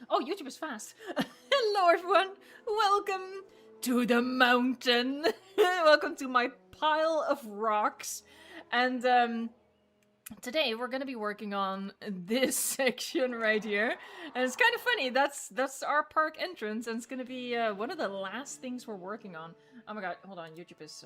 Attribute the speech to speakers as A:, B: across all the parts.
A: Oh, YouTube is fast. Hello, everyone. Welcome to the mountain. Welcome to my pile of rocks. And today we're gonna be working on this section right here. And it's kind of funny. That's our park entrance, and it's gonna be one of the last things we're working on. Oh my god! Hold on. YouTube is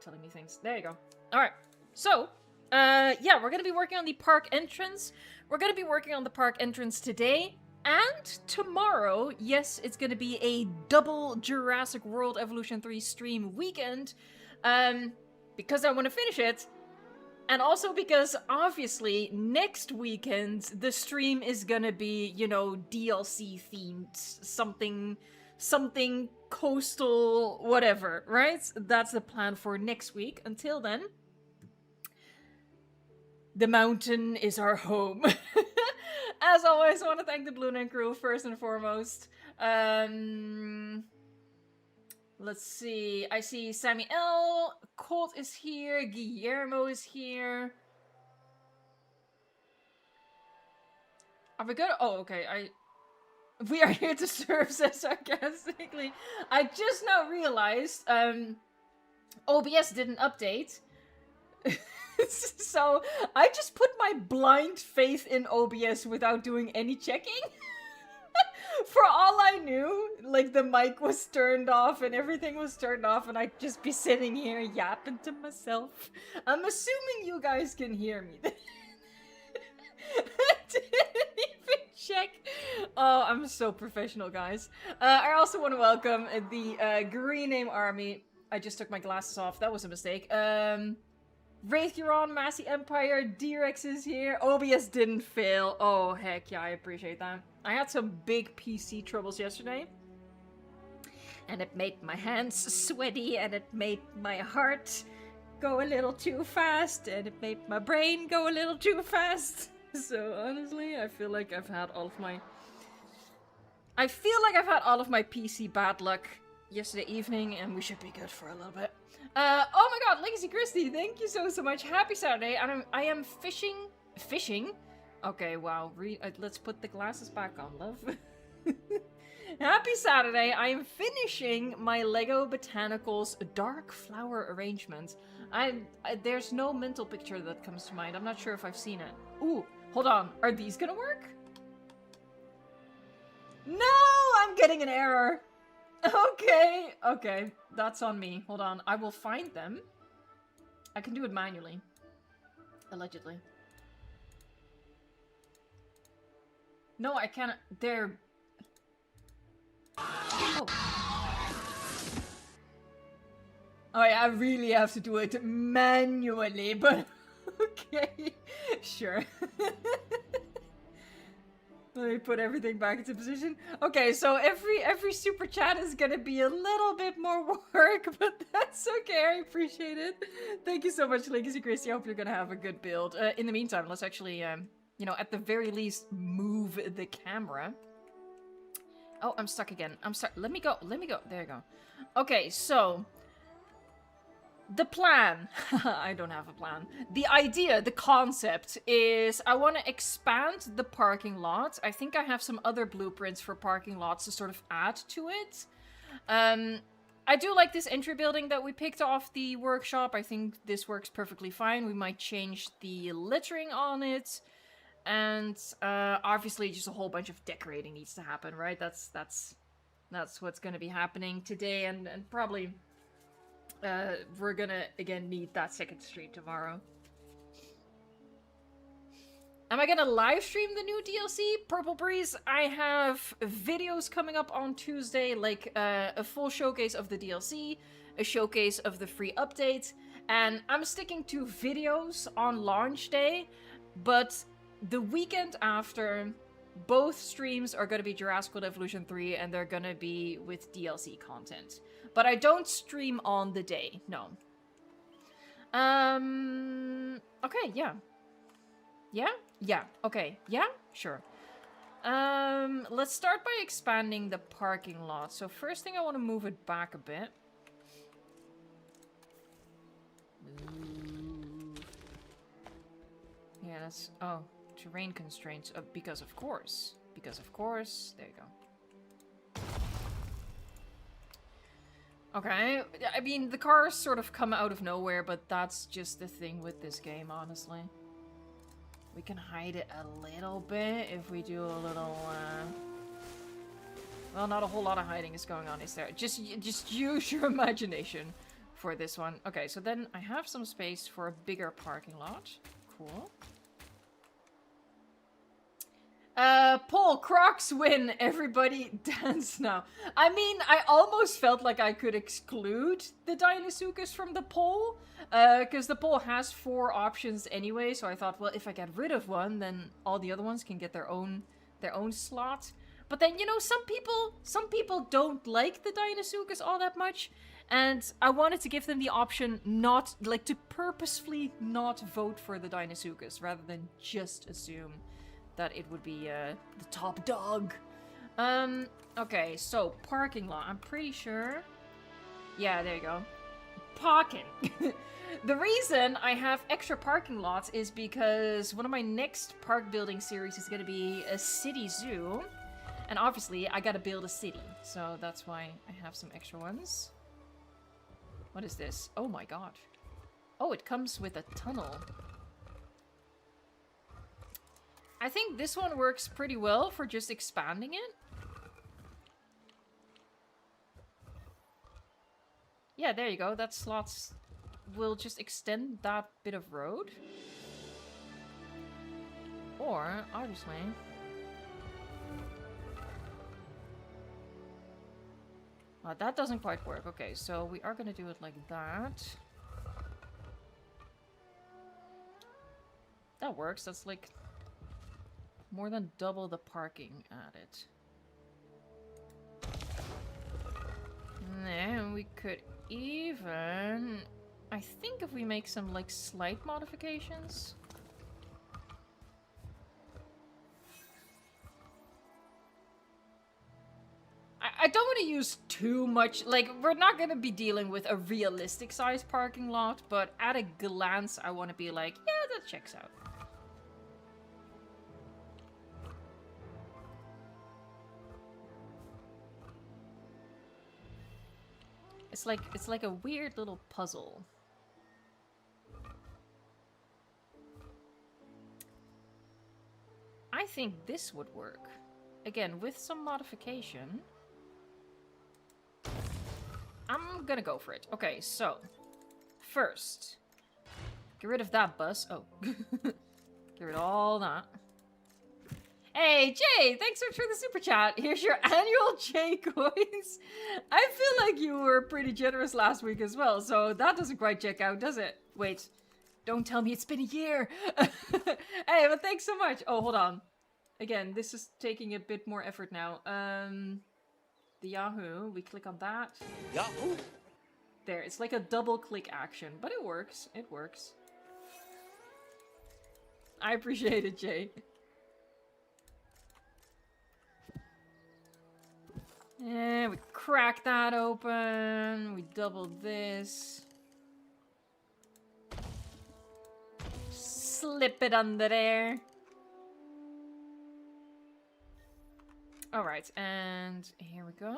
A: telling me things. There you go. All right. So. Yeah, we're gonna be working on the park entrance. We're gonna be working on the park entrance today and tomorrow. Yes, it's gonna be a double Jurassic World Evolution 3 stream weekend. Because I want to finish it. And also because, obviously, next weekend, the stream is gonna be, you know, DLC themed. Something coastal, whatever, right? That's the plan for next week. Until then, the mountain is our home. As always, I want to thank the Blue Line crew first and foremost. Let's see. I see Sammy L. Colt is here. Guillermo is here. Are we good? Oh, okay. We are here to serve, says sarcastically. I just now realized OBS didn't update. So I just put my blind faith in OBS without doing any checking. For all I knew, like, the mic was turned off and everything was turned off, and I'd just be sitting here yapping to myself. I'm assuming you guys can hear me. I didn't even check. Oh, I'm so professional, guys. I also want to welcome the Green Name Army. I just took my glasses off. That was a mistake. Wraith Huron, Massey Empire, D-Rex is here. OBS didn't fail. Oh, heck yeah, I appreciate that. I had some big PC troubles yesterday. And it made my hands sweaty, and it made my heart go a little too fast, and it made my brain go a little too fast. So, honestly, I feel like I've had all of my... PC bad luck yesterday evening, and we should be good for a little bit. Oh my god, Legacy Christie, thank you so much. Happy Saturday. I am fishing? Okay, wow. Let's put the glasses back on, love. Happy Saturday. I am finishing my Lego Botanicals Dark Flower Arrangement. There's no mental picture that comes to mind. I'm not sure if I've seen it. Ooh, hold on. Are these gonna work? No, I'm getting an error. Okay, that's on me. Hold on, I will find them. I can do it manually. Allegedly. No, I cannot. They're... Oh. Oh yeah, I really have to do it manually, but... Okay, sure. Let me put everything back into position. Okay, so every super chat is gonna be a little bit more work, but that's okay. I appreciate it. Thank you so much, Legacy Christie. I hope you're gonna have a good build. In the meantime, let's actually, you know, at the very least, move the camera. Oh, I'm stuck again. I'm stuck. Let me go. There you go. Okay, so... The plan, I don't have a plan. The idea, the concept is I want to expand the parking lot. I think I have some other blueprints for parking lots to sort of add to it. I do like this entry building that we picked off the workshop. I think this works perfectly fine. We might change the littering on it. And obviously just a whole bunch of decorating needs to happen, right? That's what's going to be happening today and probably... we're gonna, again, need that second stream tomorrow. Am I gonna live stream the new DLC? Purple Breeze, I have videos coming up on Tuesday, like a full showcase of the DLC, a showcase of the free update, and I'm sticking to videos on launch day, but the weekend after, both streams are gonna be Jurassic World Evolution 3, and they're gonna be with DLC content. But I don't stream on the day, no. Okay, yeah. Yeah, okay, yeah, sure. Let's start by expanding the parking lot. So first thing, I want to move it back a bit. Move. Yeah, that's, oh, terrain constraints, because of course. Because of course, there you go. Okay, I mean, the cars sort of come out of nowhere, but that's just the thing with this game, honestly. We can hide it a little bit if we do a little, well, not a whole lot of hiding is going on, is there? Just use your imagination for this one. Okay, so then I have some space for a bigger parking lot. Cool. Paul, Crocs win. Everybody dance now. I mean, I almost felt like I could exclude the Deinosuchus from the poll. Because the poll has 4 options anyway. So I thought, well, if I get rid of one, then all the other ones can get their own slot. But then, you know, some people don't like the Deinosuchus all that much. And I wanted to give them the option not, like, to purposefully not vote for the Deinosuchus. Rather than just assume that it would be the top dog. Okay, so parking lot. I'm pretty sure. Yeah, there you go. Parking. The reason I have extra parking lots is because one of my next park building series is going to be a city zoo. And obviously, I gotta build a city. So that's why I have some extra ones. What is this? Oh my god. Oh, it comes with a tunnel. I think this one works pretty well for just expanding it. Yeah, there you go. That slots will just extend that bit of road. Or, obviously... that doesn't quite work. Okay, so we are gonna do it like that. That works. That's like... more than double the parking added. And then we could even... I think if we make some, like, slight modifications... I don't want to use too much... Like, we're not going to be dealing with a realistic size parking lot, but at a glance, I want to be like, yeah, that checks out. It's like a weird little puzzle. I think this would work. Again, with some modification. I'm gonna go for it. Okay, so first, get rid of that bus. Oh, get rid of all that. Hey, Jay, thanks so much for the super chat. Here's your annual Jay coins. I feel like you were pretty generous last week as well, so that doesn't quite check out, does it? Wait, don't tell me it's been a year. Hey, but thanks so much. Oh, hold on. Again, this is taking a bit more effort now. The Yahoo, we click on that. Yahoo! There, it's like a double click action, but it works. It works. I appreciate it, Jay. And we crack that open. We double this. Slip it under there. Alright, and here we go.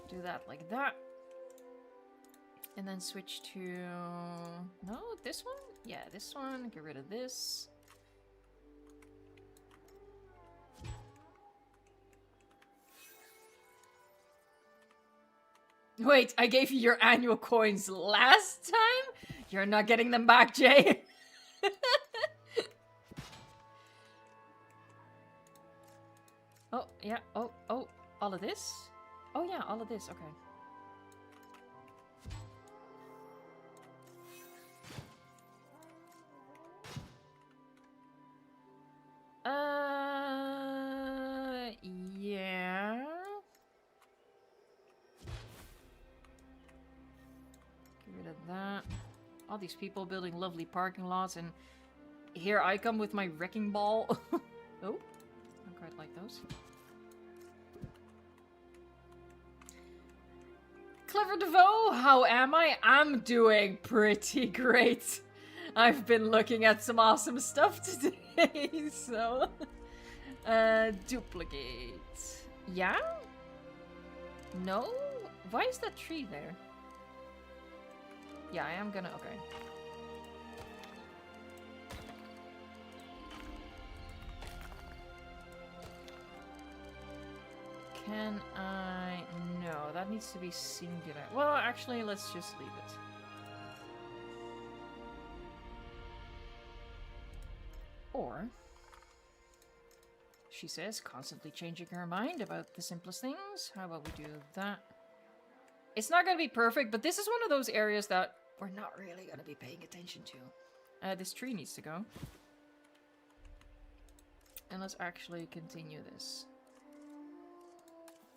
A: Do that like that. And then switch to... No, this one? Yeah, this one. Get rid of this. Wait, I gave you your annual coins last time? You're not getting them back, Jay. Oh, yeah. Oh, all of this? Oh, yeah, all of this. Okay. Yeah. Get rid of that. All these people building lovely parking lots, and here I come with my wrecking ball. Oh, I don't quite like those. Clever DeVoe, how am I? I'm doing pretty great. I've been looking at some awesome stuff today, so... duplicate. Yeah? No? Why is that tree there? Yeah, I am gonna... Okay. Can I... No, that needs to be singular. Well, actually, let's just leave it. Or... She says, constantly changing her mind about the simplest things. How about we do that? It's not going to be perfect, but this is one of those areas that we're not really going to be paying attention to. This tree needs to go. And let's actually continue this.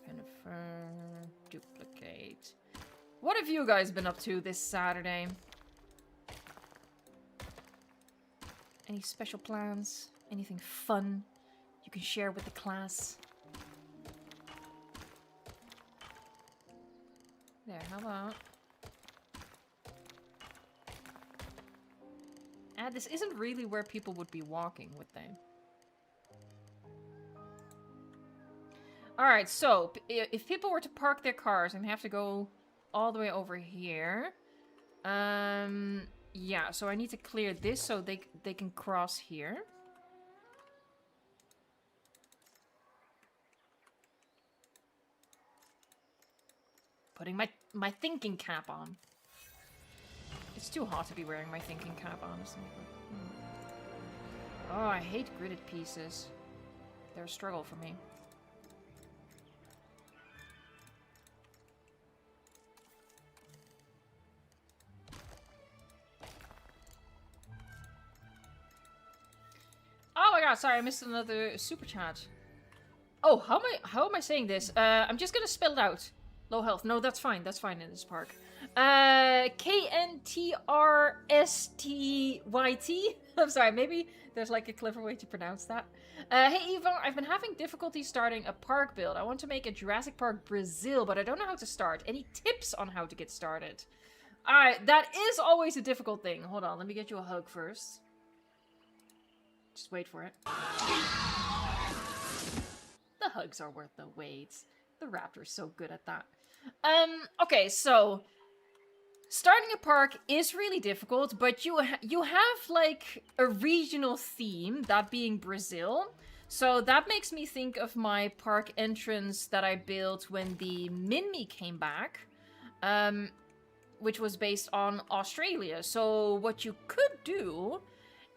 A: Confirm, duplicate. What have you guys been up to this Saturday? Any special plans? Anything fun you can share with the class? There, how about... this isn't really where people would be walking, would they? Alright, so, if people were to park their cars and have to go all the way over here... yeah, so I need to clear this so they can cross here. Putting my thinking cap on. It's too hot to be wearing my thinking cap, honestly. Oh, I hate gridded pieces. They're a struggle for me. Oh my god, sorry, I missed another super chat. Oh, how am I saying this? I'm just gonna spell it out. Low health. No, that's fine. That's fine in this park. KNTRSTYT. I'm sorry, maybe there's like a clever way to pronounce that. Hey Evo, I've been having difficulty starting a park build. I want to make a Jurassic Park Brazil, but I don't know how to start. Any tips on how to get started? Alright, that is always a difficult thing. Hold on, let me get you a hug first. Just wait for it. The hugs are worth the wait. The Raptor's so good at that. Okay, so starting a park is really difficult, but you have like a regional theme, that being Brazil. So that makes me think of my park entrance that I built when the Minmi came back, which was based on Australia. So what you could do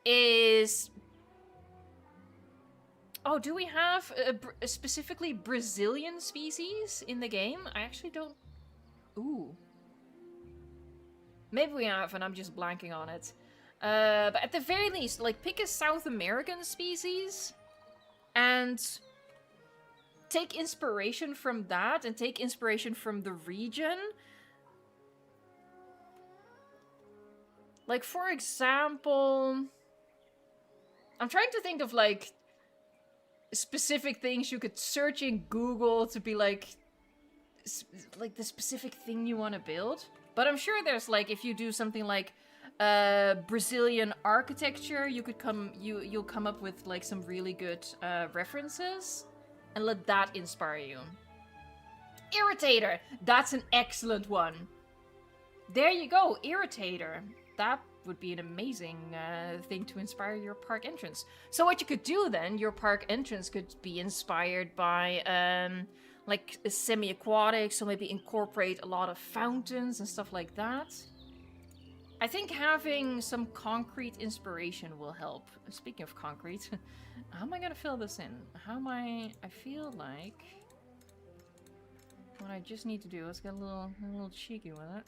A: is... Oh, do we have a specifically Brazilian species in the game? I actually don't... Ooh. Maybe we have, and I'm just blanking on it. But at the very least, like, pick a South American species and take inspiration from that and take inspiration from the region. Like, for example... I'm trying to think of, like... specific things you could search in Google to be like the specific thing you want to build. But I'm sure there's like, if you do something like Brazilian architecture, you could you'll come up with like some really good references and let that inspire you. Irritator, that's an excellent one. There you go, Irritator. That would be an amazing thing to inspire your park entrance. So what you could do then, your park entrance could be inspired by like a semi-aquatic, so maybe incorporate a lot of fountains and stuff like that. I think having some concrete inspiration will help. Speaking of concrete, how am I gonna fill this in? I feel like what I just need to do is get a little cheeky with it.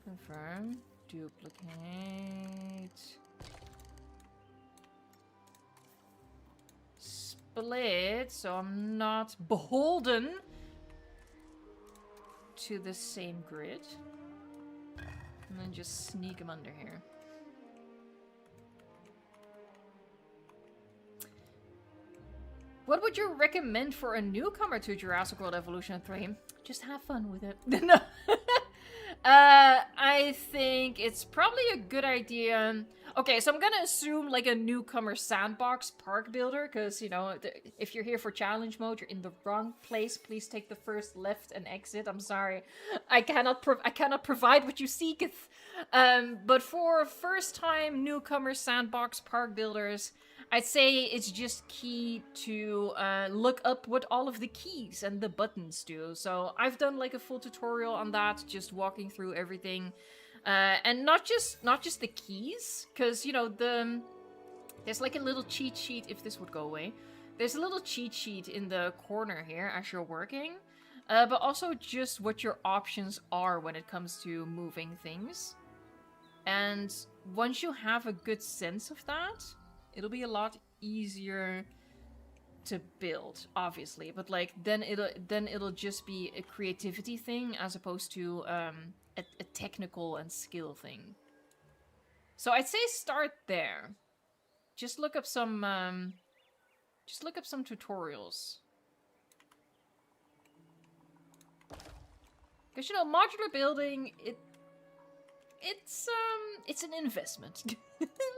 A: Confirm. Duplicate. Split, so I'm not beholden to the same grid. And then just sneak them under here. What would you recommend for a newcomer to Jurassic World Evolution 3? Just have fun with it. No. I think it's probably a good idea. Okay, so I'm gonna assume like a newcomer sandbox park builder, because, you know, if you're here for challenge mode, you're in the wrong place. Please take the first left and exit. I'm sorry. I cannot provide what you seeketh. But for first-time newcomer sandbox park builders, I'd say it's just key to look up what all of the keys and the buttons do. So I've done like a full tutorial on that, just walking through everything. And not just the keys, because, you know, there's like a little cheat sheet, if this would go away. There's a little cheat sheet in the corner here as you're working. But also just what your options are when it comes to moving things. And once you have a good sense of that, it'll be a lot easier to build, obviously. But like then it'll just be a creativity thing as opposed to a technical and skill thing. So I'd say start there. Just look up some tutorials. Because, you know, modular building, it's an investment.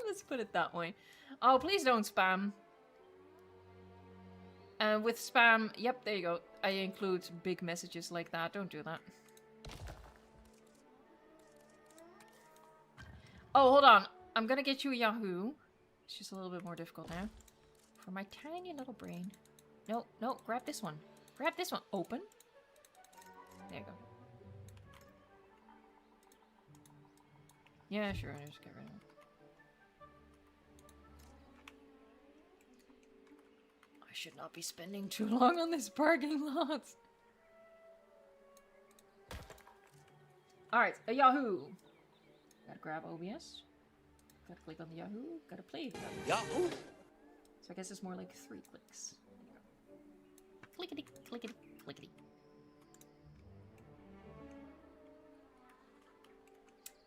A: Let's put it that way. Oh, please don't spam. And with spam, yep, there you go. I include big messages like that. Don't do that. Oh, hold on. I'm gonna get you a Yahoo. It's just a little bit more difficult now. For my tiny little brain. No, no, grab this one. Grab this one. Open. There you go. Yeah, sure. I'll just get rid of it. I should not be spending too long on this parking lot. Alright, a Yahoo. Gotta grab OBS. Gotta click on the Yahoo. Gotta play the Yahoo. So I guess it's more like 3 clicks. Clickety, clickety, clickety.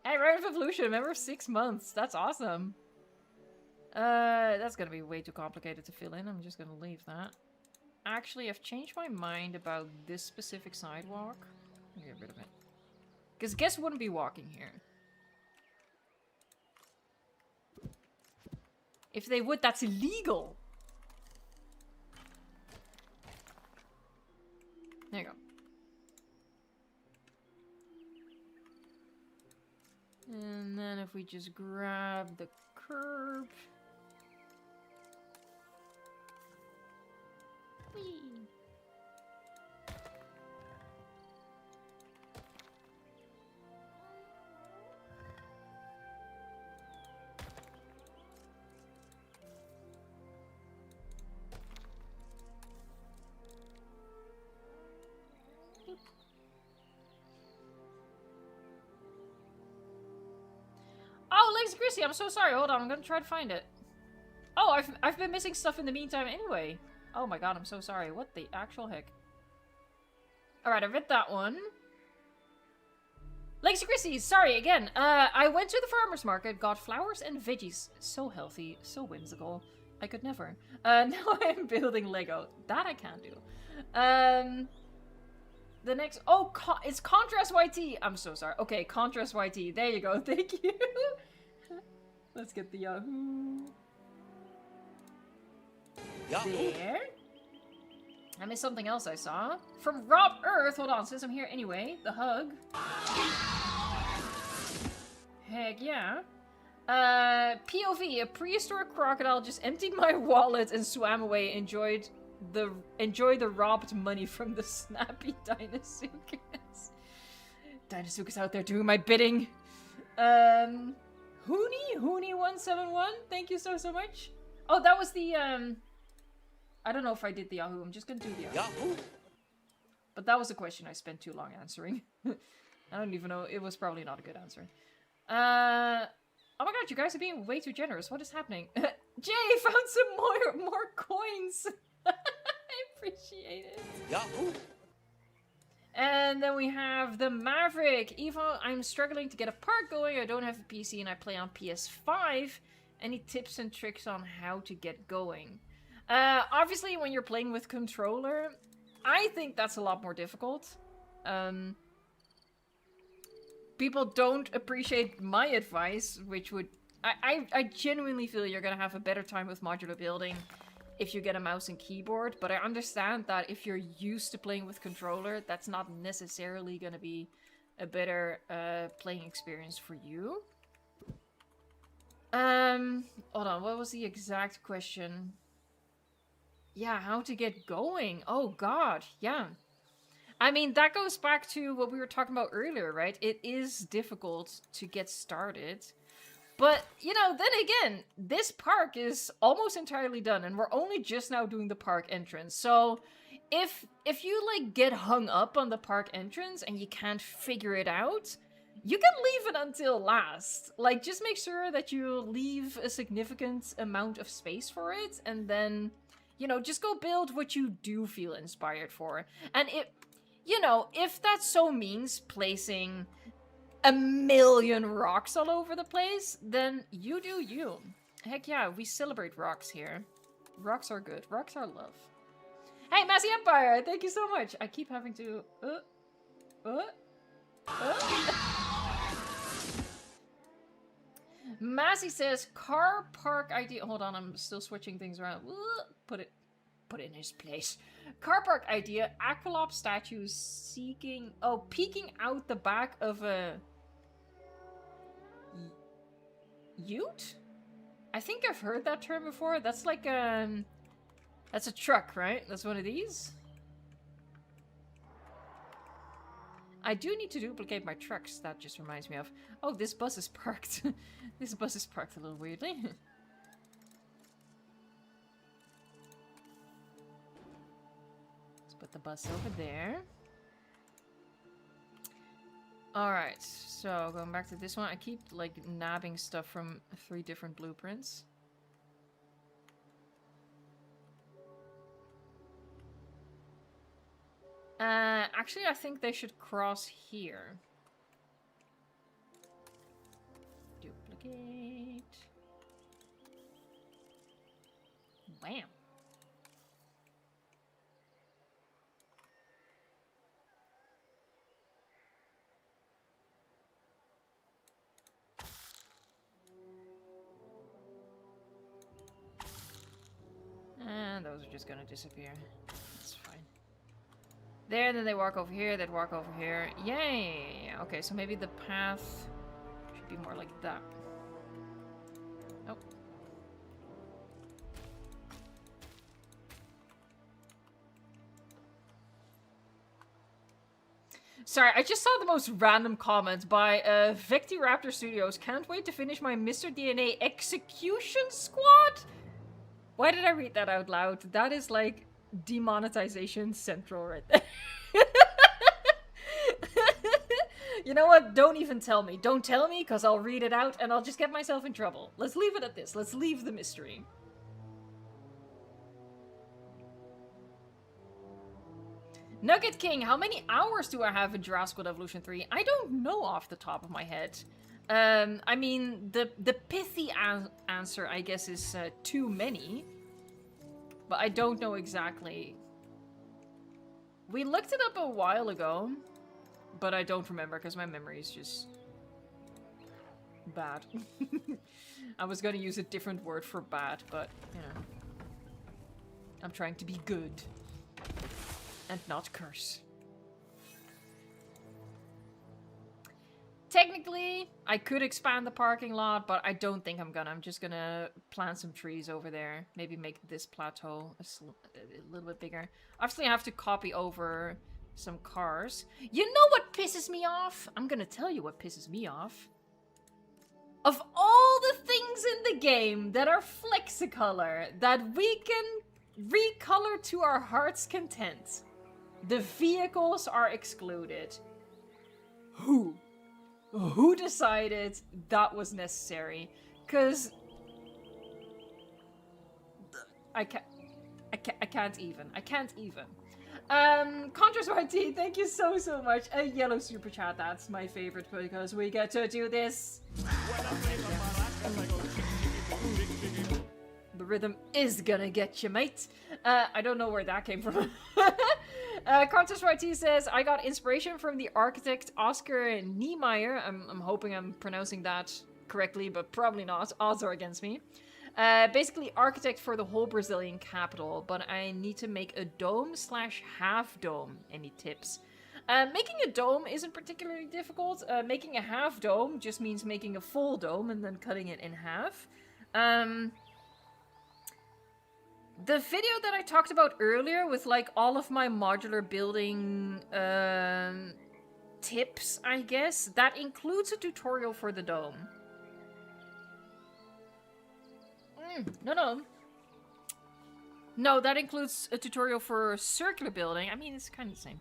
A: Hey, Rite of Evolution, member of 6 months. That's awesome. That's gonna be way too complicated to fill in. I'm just gonna leave that. Actually, I've changed my mind about this specific sidewalk. I'll get rid of it. Because guests wouldn't be walking here. If they would, that's illegal. There you go. And then if we just grab the curb. Whee. Oh, Legs Chrissy, I'm so sorry. Hold on, I'm gonna try to find it. Oh, I've been missing stuff in the meantime anyway. Oh my god, I'm so sorry. What the actual heck? Alright, I read that one. Legs Chrissy, sorry again. I went to the farmer's market, got flowers and veggies. So healthy, so whimsical. I could never. Now I'm building Lego. That I can do. The next... Oh, it's Contrast YT. I'm so sorry. Okay, Contrast YT. There you go. Thank you. Let's get the Yahoo. Yahoo. There. I missed something else I saw. From Rob Earth. Hold on, since I'm here anyway. The hug. Heck yeah. POV. A prehistoric crocodile just emptied my wallet and swam away. Enjoy the robbed money from the snappy Dinosuchus. Dinosuchus out there doing my bidding. Hooney171, thank you so much. Oh, that was the I don't know if I did the Yahoo. I'm just gonna do the Yahoo. But that was a question I spent too long answering. I don't even know. It was probably not a good answer. Oh my god, you guys are being way too generous. What is happening? Jay found some more coins. I appreciate it. Yahoo! And then we have the Maverick. Evo, I'm struggling to get a park going. I don't have a PC and I play on PS5. Any tips and tricks on how to get going? Obviously, when you're playing with controller, I think that's a lot more difficult. People don't appreciate my advice, which would... I genuinely feel you're gonna have a better time with modular building if you get a mouse and keyboard, but I understand that if you're used to playing with controller, that's not necessarily gonna be a better playing experience for you. Hold on, what was the exact question? Yeah, how to get going? Oh god, yeah. I mean, that goes back to what we were talking about earlier, right? It is difficult to get started. But, you know, then again, this park is almost entirely done, and we're only just now doing the park entrance. So, if you, like, get hung up on the park entrance and you can't figure it out, you can leave it until last. Like, just make sure that you leave a significant amount of space for it, and then, you know, just go build what you do feel inspired for. And you know, if that so means placing 1,000,000 rocks all over the place, then you do you. Heck yeah, we celebrate rocks here. Rocks are good. Rocks are love. Hey, Massey Empire, thank you so much. I keep having to... Massey says, car park idea... Hold on, I'm still switching things around. Put it in his place. Car park idea, Aqualop statues seeking... Oh, peeking out the back of a... Ute? I think I've heard that term before. That's like that's a truck, right? That's one of these? I do need to duplicate my trucks. That just reminds me of... Oh, this bus is parked. This bus is parked a little weirdly. Let's put the bus over there. Alright, so going back to this one, I keep like nabbing stuff from 3 different blueprints. Actually, I think they should cross here. Duplicate. Wham. And those are just gonna disappear. That's fine. There, then they walk over here, they'd walk over here. Yay! Okay, so maybe the path should be more like that. Oh. Sorry, I just saw the most random comment by Victiraptor Studios. Can't wait to finish my Mr. DNA execution squad? Why did I read that out loud? That is like demonetization central right there. You know what? Don't even tell me. Don't tell me, because I'll read it out and I'll just get myself in trouble. Let's leave it at this. Let's leave the mystery. Nugget King, how many hours do I have in Jurassic World Evolution 3? I don't know off the top of my head. I mean, the pithy answer, I guess, is too many. But I don't know exactly. We looked it up a while ago, but I don't remember because my memory is just bad. I was going to use a different word for bad, but, you know. I'm trying to be good and not curse. Technically, I could expand the parking lot, but I don't think I'm gonna. I'm just gonna plant some trees over there. Maybe make this plateau a little bit bigger. Obviously, I have to copy over some cars. You know what pisses me off? I'm gonna tell you what pisses me off. Of all the things in the game that are flexicolor, that we can recolor to our heart's content, the vehicles are excluded. Who decided that was necessary? Because I can't even. Contras YT, thank you so much. A yellow super chat, that's my favorite because we get to do this. the rhythm is gonna get you, mate. I don't know where that came from. Contest YT says, I got inspiration from the architect Oscar Niemeyer. I'm hoping I'm pronouncing that correctly, but probably not. Odds are against me. Basically architect for the whole Brazilian capital, but I need to make a dome / half dome. Any tips? Making a dome isn't particularly difficult. Making a half dome just means making a full dome and then cutting it in half. The video that I talked about earlier with like all of my modular building tips, I guess, that includes a tutorial for the dome. No, that includes a tutorial for circular building. I mean, it's kind of the same.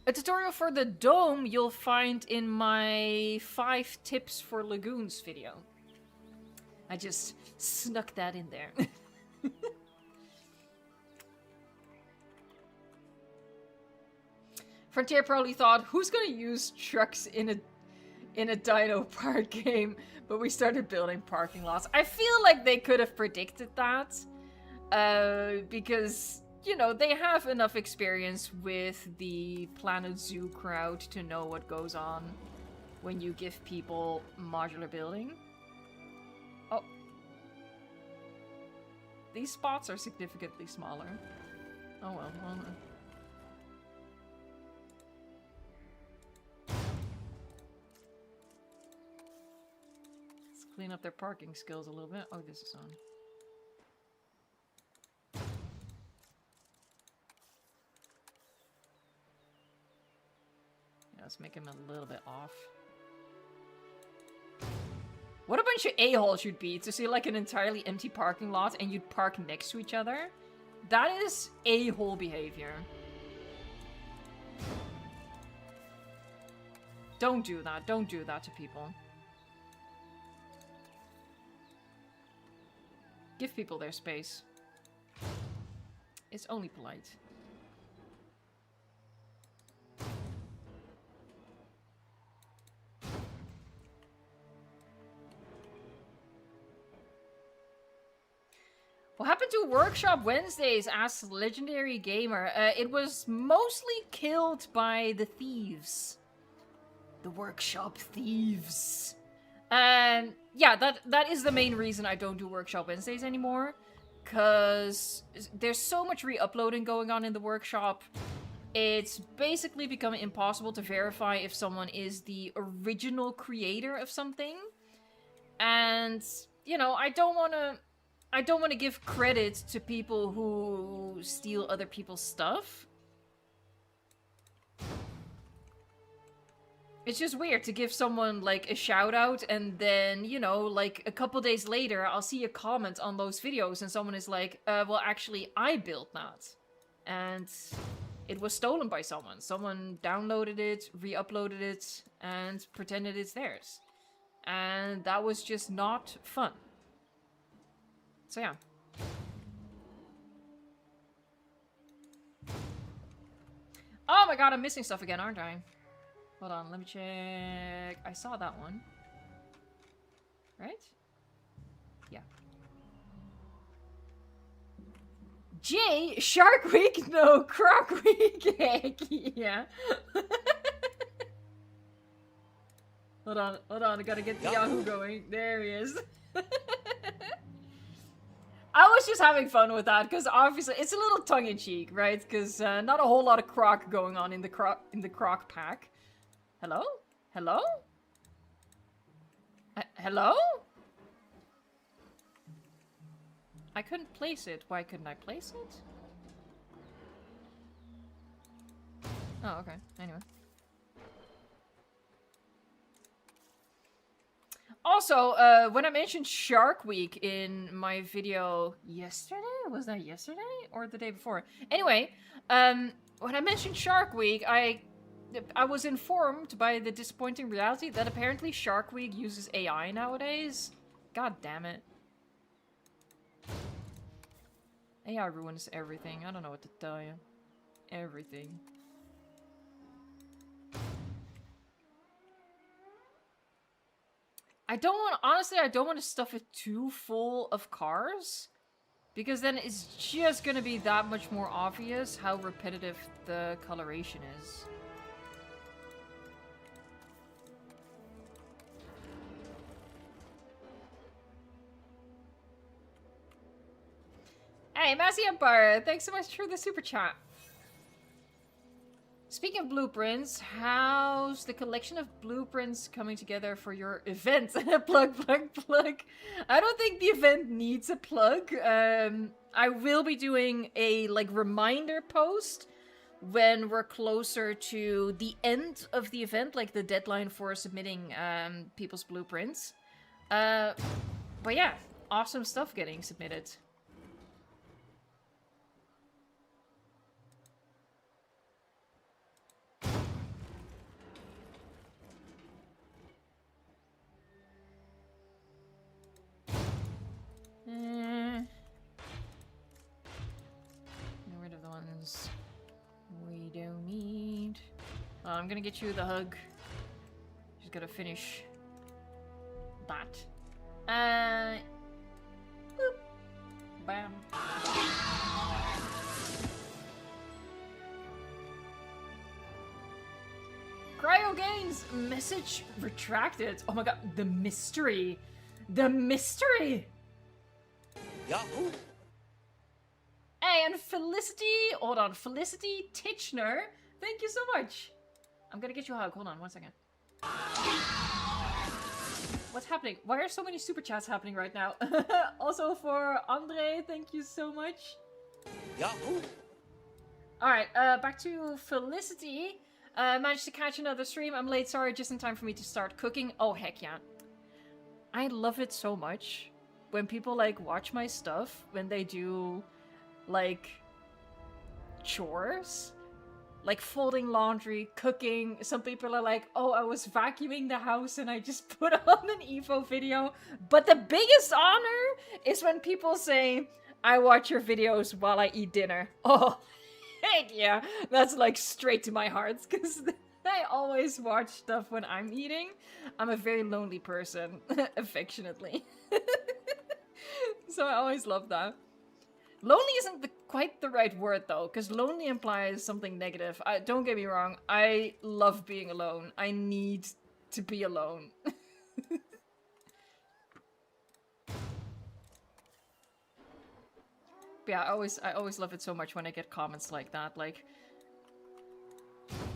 A: A tutorial for the dome you'll find in my 5 tips for lagoons video. I just snuck that in there. Frontier probably thought, who's gonna use trucks in a Dino Park game? But we started building parking lots. I feel like they could have predicted that. Because, you know, they have enough experience with the Planet Zoo crowd to know what goes on when you give people modular building. Oh. These spots are significantly smaller. Oh well, well. Let's clean up their parking skills a little bit. Oh, this is on. Yeah, let's make him a little bit off. What a bunch of a-holes you'd be to see like an entirely empty parking lot and you'd park next to each other. That is a-hole behavior. Don't do that. Don't do that to people. Give people their space. It's only polite. What happened to Workshop Wednesdays? Asks Legendary Gamer. It was mostly killed by the thieves. The Workshop Thieves. Yeah, that is the main reason I don't do Workshop Wednesdays anymore. Because there's so much re-uploading going on in the workshop. It's basically become impossible to verify if someone is the original creator of something. And, you know, I don't want to give credit to people who steal other people's stuff. It's just weird to give someone, like, a shout-out, and then, you know, like, a couple days later, I'll see a comment on those videos, and someone is like, well, actually, I built that. And it was stolen by someone. Someone downloaded it, re-uploaded it, and pretended it's theirs. And that was just not fun. So, yeah. Oh my god, I'm missing stuff again, aren't I? Hold on, let me check. I saw that one. Right? Yeah. J, Shark Week? No, Croc Week. Heck yeah. Hold on, I gotta get the Yahoo going. There he is. I was just having fun with that, because obviously it's a little tongue-in-cheek, right? Because not a whole lot of croc going on in the croc pack. Hello? Hello? Hello? I couldn't place it. Why couldn't I place it? Oh, okay. Anyway. Also, when I mentioned Shark Week in my video yesterday, was that yesterday or the day before? Anyway, when I mentioned Shark Week, I was informed by the disappointing reality that apparently Shark Week uses AI nowadays. God damn it. AI ruins everything. I don't know what to tell you. Everything. honestly, I don't want to stuff it too full of cars. Because then it's just gonna be that much more obvious how repetitive the coloration is. Hey, Massey Empire, thanks so much for the super chat. Speaking of blueprints, how's the collection of blueprints coming together for your event? Plug. I don't think the event needs a plug. I will be doing a reminder post when we're closer to the end of the event, like the deadline for submitting people's blueprints. But yeah, awesome stuff getting submitted. Get rid of the ones we don't need. I'm gonna get you the hug. Just gotta finish that. Boop. Bam. Cryo Games message retracted. Oh my god, the mystery. The mystery.
B: Yahoo!
A: Hey, and Felicity, hold on, Felicity Titchner, thank you so much. I'm gonna get you a hug, hold on, 1 second. What's happening? Why are so many super chats happening right now? Also for Andre, thank you so much.
B: Yahoo!
A: Alright, back to Felicity. Managed to catch another stream. I'm late, sorry, just in time for me to start cooking. Oh, heck yeah. I love it so much when people, watch my stuff, when they do, chores. Like folding laundry, cooking. Some people are like, oh, I was vacuuming the house and I just put on an Evo video. But the biggest honor is when people say, I watch your videos while I eat dinner. Oh, heck yeah. That's straight to my heart, because I always watch stuff when I'm eating. I'm a very lonely person, affectionately. So I always love that. Lonely isn't quite the right word, though, because lonely implies something negative. Don't get me wrong, I love being alone. I need to be alone. Yeah, I always love it so much when I get comments like that.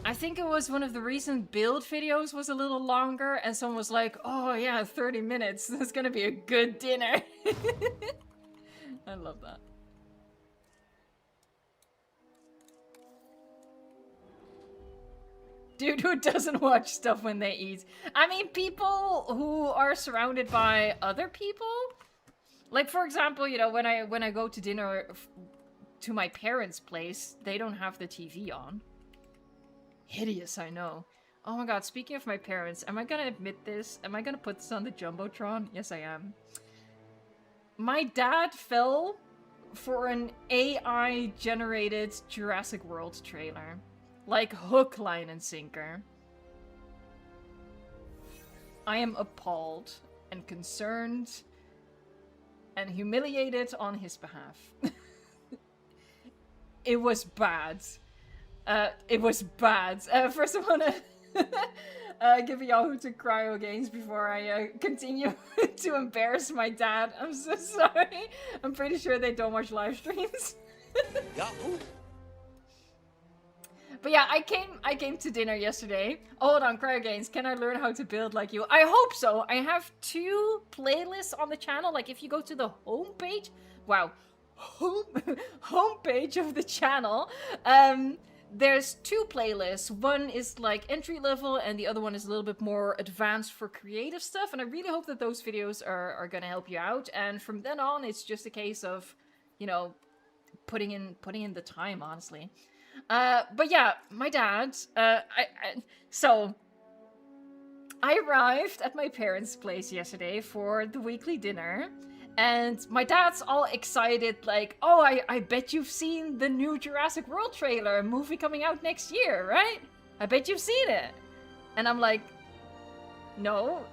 A: I think it was one of the recent build videos was a little longer, and someone was like, oh yeah, 30 minutes. That's gonna be a good dinner. I love that. Dude who doesn't watch stuff when they eat. I mean, people who are surrounded by other people. Like, for example, you know, when I go to dinner to my parents' place, they don't have the TV on. Hideous, I know. Oh my god, speaking of my parents, am I gonna admit this? Am I gonna put this on the Jumbotron? Yes, I am. My dad fell for an AI-generated Jurassic World trailer. Like hook, line, and sinker. I am appalled and concerned and humiliated on his behalf. It was bad. It was bad. First I wanna give a Yahoo to Cryo Games before I continue to embarrass my dad. I'm so sorry. I'm pretty sure they don't watch live streams.
B: Yahoo!
A: But yeah, I came to dinner yesterday. Oh, hold on, Cryo Games, can I learn how to build like you? I hope so. I have 2 playlists on the channel. Like if you go to the homepage, wow, homepage of the channel, there's 2 playlists. One is like entry level and the other one is a little bit more advanced for creative stuff. And I really hope that those videos are gonna help you out. And from then on, it's just a case of, you know, putting in the time, honestly. But yeah, my dad, so I arrived at my parents' place yesterday for the weekly dinner, and my dad's all excited, like, oh, I bet you've seen the new Jurassic World trailer, a movie coming out next year, right? I bet you've seen it. And I'm like, no,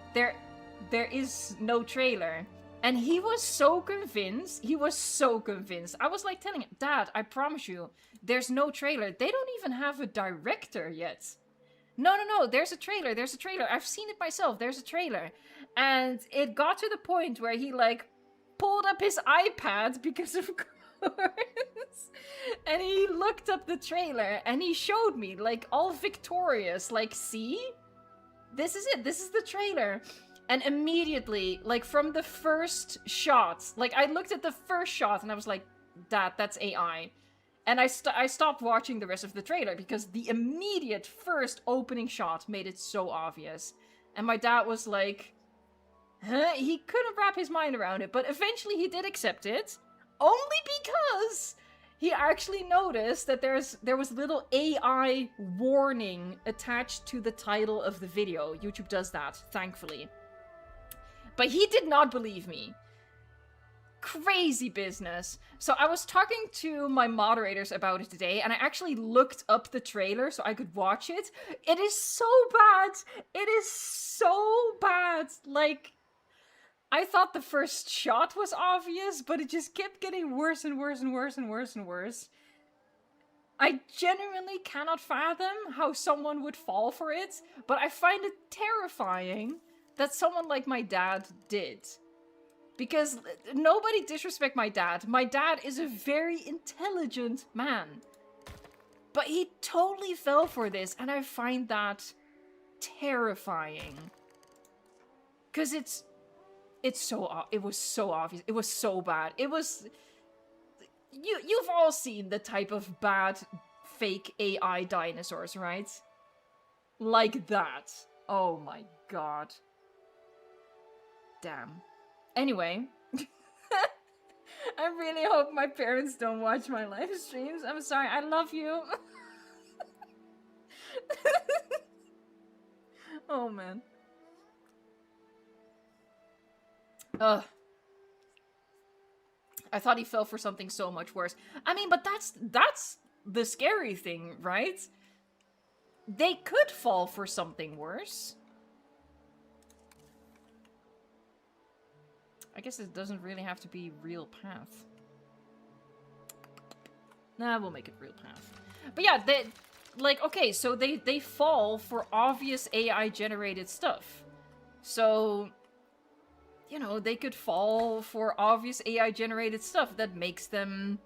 A: there is no trailer. And he was so convinced. He was so convinced. I was like telling him, Dad, I promise you, there's no trailer. They don't even have a director yet. No, there's a trailer. There's a trailer. I've seen it myself. There's a trailer. And it got to the point where he like pulled up his iPad because of course. And he looked up the trailer and he showed me like all victorious. Like, see? This is it. This is the trailer. And immediately, like from the first shot, like I looked at the first shot and I was like, Dad, that's AI. And I stopped watching the rest of the trailer because the immediate first opening shot made it so obvious. And my dad was like, huh? He couldn't wrap his mind around it, but eventually he did accept it. Only because he actually noticed that there was little AI warning attached to the title of the video. YouTube does that, thankfully. But he did not believe me. Crazy business. So I was talking to my moderators about it today, and I actually looked up the trailer so I could watch it. It is so bad. It is so bad. Like, I thought the first shot was obvious, but it just kept getting worse and worse and worse and worse and worse. I genuinely cannot fathom how someone would fall for it, but I find it terrifying that someone like my dad did. Because nobody disrespect my dad. My dad is a very intelligent man. But he totally fell for this, and I find that terrifying. Because it was so obvious. It was so bad. It was... You've all seen the type of bad fake AI dinosaurs, right? Like that. Oh my god. Damn. Anyway, I really hope my parents don't watch my live streams. I'm sorry, I love you. Oh man. Ugh. I thought he fell for something so much worse. I mean, but that's the scary thing, right? They could fall for something worse. I guess it doesn't really have to be real path. Nah, we'll make it real path. But yeah, okay, so they fall for obvious AI generated stuff. So, you know, they could fall for obvious AI generated stuff that makes them,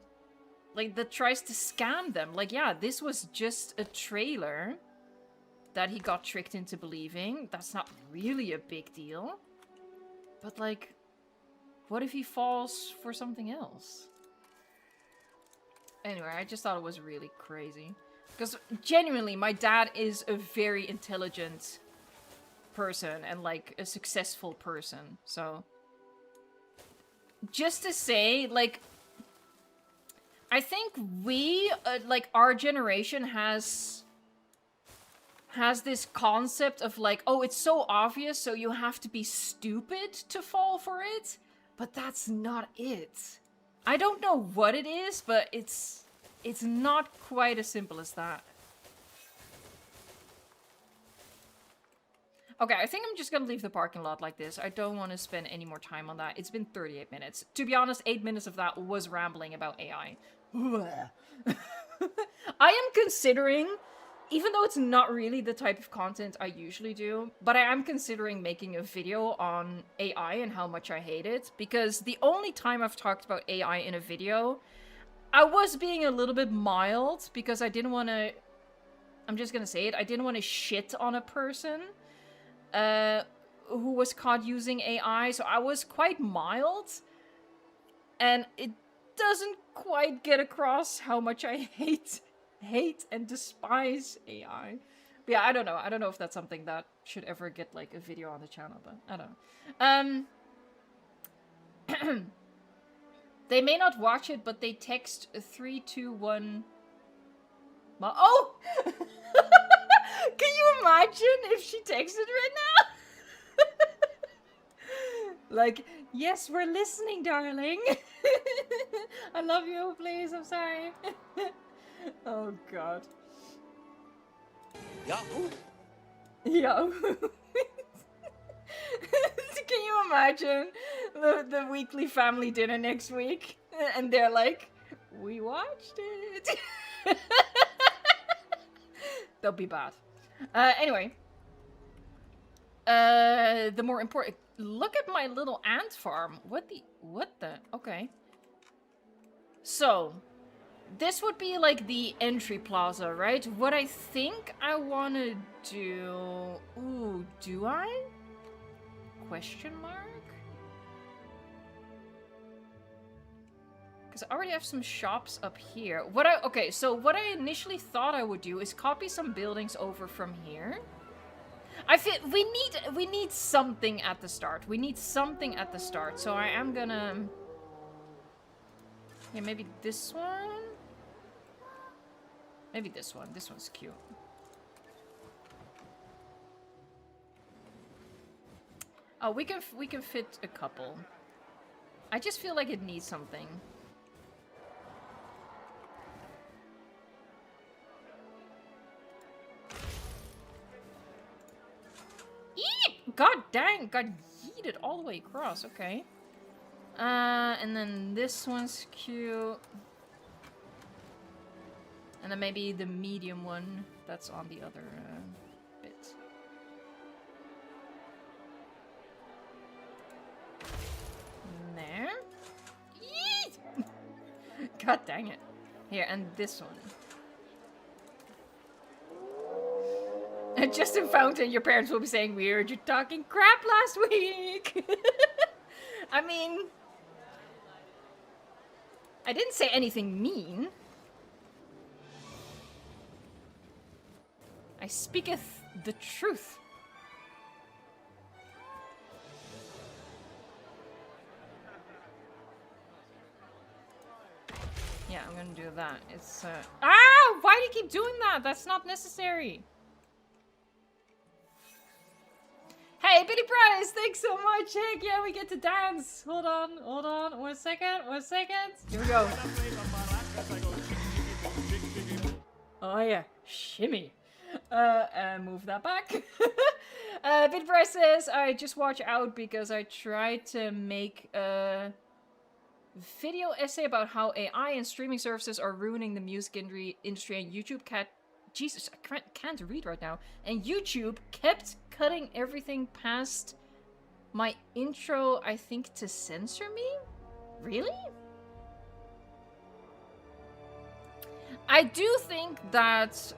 A: like, that tries to scam them. Like, yeah, this was just a trailer that he got tricked into believing. That's not really a big deal. But, like, what if he falls for something else? Anyway, I just thought it was really crazy. Because, genuinely, my dad is a very intelligent person and, like, a successful person. So, just to say, like, I think we, like, our generation has this concept of, like, oh, it's so obvious, so you have to be stupid to fall for it. But that's not it. I don't know what it is, but it's not quite as simple as that. Okay, I think I'm just gonna leave the parking lot like this. I don't want to spend any more time on that. It's been 38 minutes. To be honest, 8 minutes of that was rambling about AI. I am considering, even though it's not really the type of content I usually do, but I am considering making a video on AI and how much I hate it, because the only time I've talked about AI in a video, I was being a little bit mild, because I didn't want to, I'm just gonna say it, I didn't want to shit on a person who was caught using AI, so I was quite mild, and it doesn't quite get across how much I hate and despise AI. But yeah, I don't know. I don't know if that's something that should ever get, like, a video on the channel, but I don't know. They may not watch it, but they text 321... Oh! Can you imagine if she texted right now? Like, yes, we're listening, darling. I love you, please, I'm sorry. Oh god.
B: Yahoo!
A: Yahoo! Can you imagine the weekly family dinner next week? And they're like, we watched it. They'll be bad. Anyway. The more important... Look at my little ant farm. What the... Okay. So, this would be like the entry plaza, right? What I think I want to do... Ooh, do I? Question mark? Because I already have some shops up here. Okay, so what I initially thought I would do is copy some buildings over from here. I feel we need something at the start. We need something at the start. So I am gonna... Yeah, maybe this one? Maybe this one. This one's cute. Oh, we can fit a couple. I just feel like it needs something. Eep! God dang, got yeeted all the way across. Okay. And then this one's cute. And then maybe the medium one that's on the other bit. There. Yeet! God dang it. Here, and this one. And just in Fountain, your parents will be saying, we heard you talking crap last week. I mean, I didn't say anything mean. I speaketh the truth. Yeah, I'm gonna do that. It's, Ah! Why do you keep doing that? That's not necessary. Hey, Billy Price, thanks so much. Heck yeah, we get to dance. Hold on. 1 second, 1 second. Here we go. Oh yeah, shimmy. And move that back. Billy Price says, I just watch out because I tried to make a video essay about how AI and streaming services are ruining the music industry and YouTube Jesus, I can't read right now. And YouTube kept cutting everything past my intro, I think, to censor me? Really? I do think that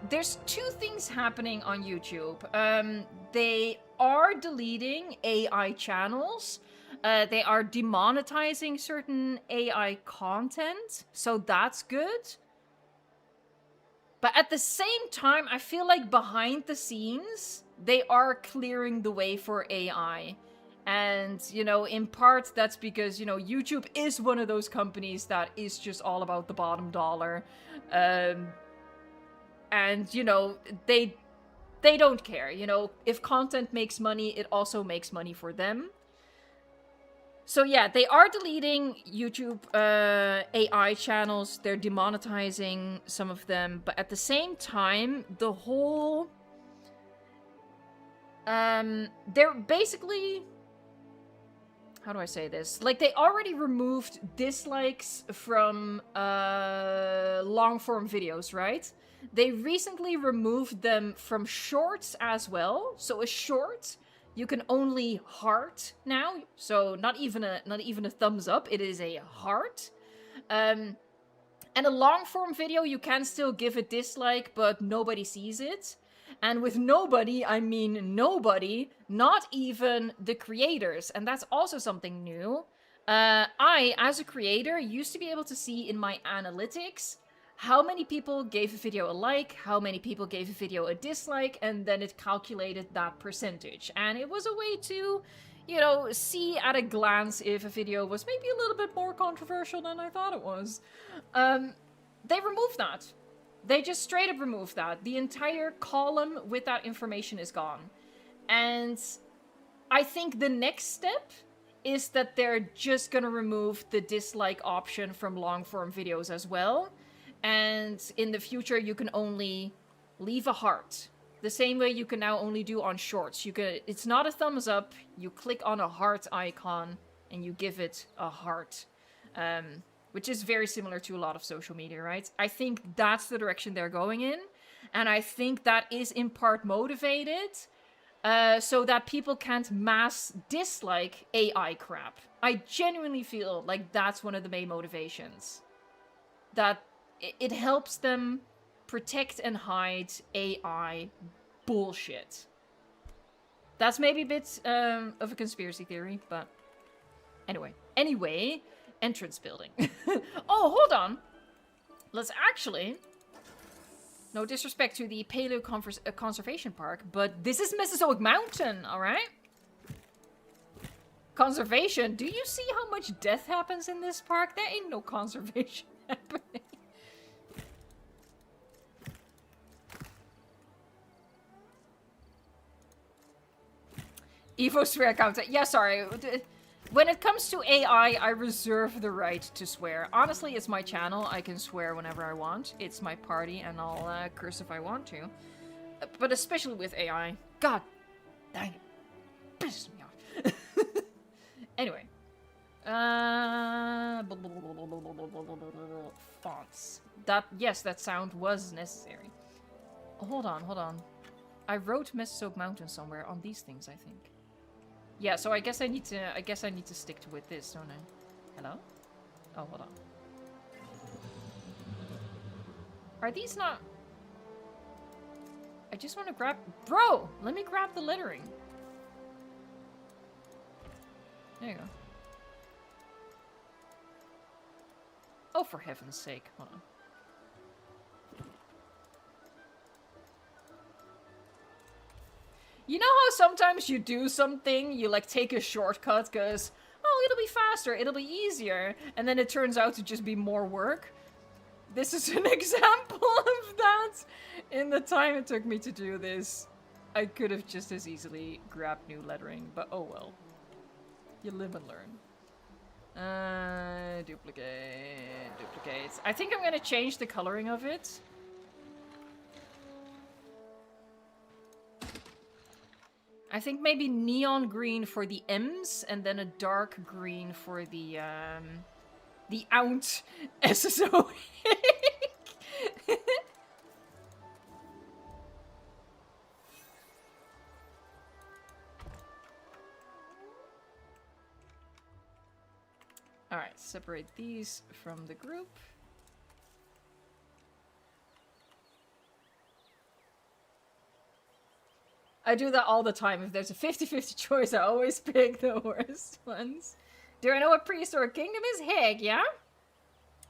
A: there's two things happening on YouTube. They are deleting AI channels. They are demonetizing certain AI content. So that's good. But at the same time, I feel like behind the scenes, they are clearing the way for AI. And, you know, in part, that's because, you know, YouTube is one of those companies that is just all about the bottom dollar. And, you know, they don't care. You know, if content makes money, it also makes money for them. So yeah, they are deleting YouTube AI channels. They're demonetizing some of them. But at the same time, the whole... they're basically... How do I say this? Like, they already removed dislikes from long-form videos, right? They recently removed them from shorts as well. So a short... You can only heart now, so not even a thumbs up. It is a heart. And a long form video, you can still give a dislike, but nobody sees it. And with nobody, I mean nobody, not even the creators. And that's also something new. I, as a creator, used to be able to see in my analytics how many people gave a video a like, how many people gave a video a dislike, and then it calculated that percentage. And it was a way to, you know, see at a glance if a video was maybe a little bit more controversial than I thought it was. They removed that. They just straight up removed that. The entire column with that information is gone. And I think the next step is that they're just gonna remove the dislike option from long form videos as well. And in the future, you can only leave a heart. The same way you can now only do on shorts. It's not a thumbs up. You click on a heart icon and you give it a heart. Which is very similar to a lot of social media, right? I think that's the direction they're going in. And I think that is in part motivated so that people can't mass dislike AI crap. I genuinely feel like that's one of the main motivations. That it helps them protect and hide AI bullshit. That's maybe a bit of a conspiracy theory, but anyway. Anyway, entrance building. Oh, hold on. Let's actually... No disrespect to the Paleo Conservation Park, but this is Mesozoic Mountain, alright? Conservation? Do you see how much death happens in this park? There ain't no conservation happening. Evo swear counter. Yeah, sorry. When it comes to AI, I reserve the right to swear. Honestly, it's my channel. I can swear whenever I want. It's my party, and I'll curse if I want to. But especially with AI. God dang it. Pisses me off. Anyway. Fonts. Yes, that sound was necessary. Hold on. I wrote Mesozoic Mountain somewhere on these things, I think. Yeah, so I guess I need to stick with this, don't I? Hello? Oh, hold on. Are these not... I just want to grab... Bro! Let me grab the lettering. There you go. Oh, for heaven's sake. Hold on. You know how sometimes you do something, you like take a shortcut because, oh, it'll be faster, it'll be easier, and then it turns out to just be more work? This is an example of that. In the time it took me to do this, I could have just as easily grabbed new lettering, but oh well. You live and learn. Duplicate. I think I'm gonna change the coloring of it. I think maybe neon green for the M's, and then a dark green for the Ount Mesozoic. Alright, separate these from the group. I do that all the time. If there's a 50-50 choice, I always pick the worst ones. Do I know what Prehistoric Kingdom is? Heck, yeah?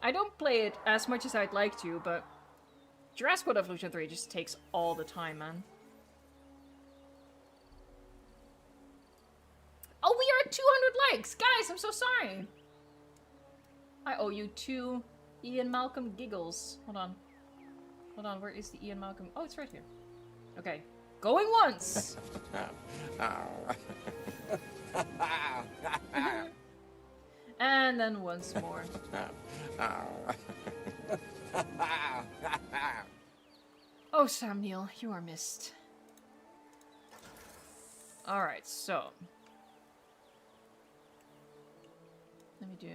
A: I don't play it as much as I'd like to, but Jurassic World Evolution 3 just takes all the time, man. Oh, we are at 200 likes! Guys, I'm so sorry! I owe you 2 Ian Malcolm giggles. Hold on. Hold on, where is the Ian Malcolm? Oh, it's right here. Okay. Going once! And then once more. Oh, Samuel, you are missed. Alright, so. Let me do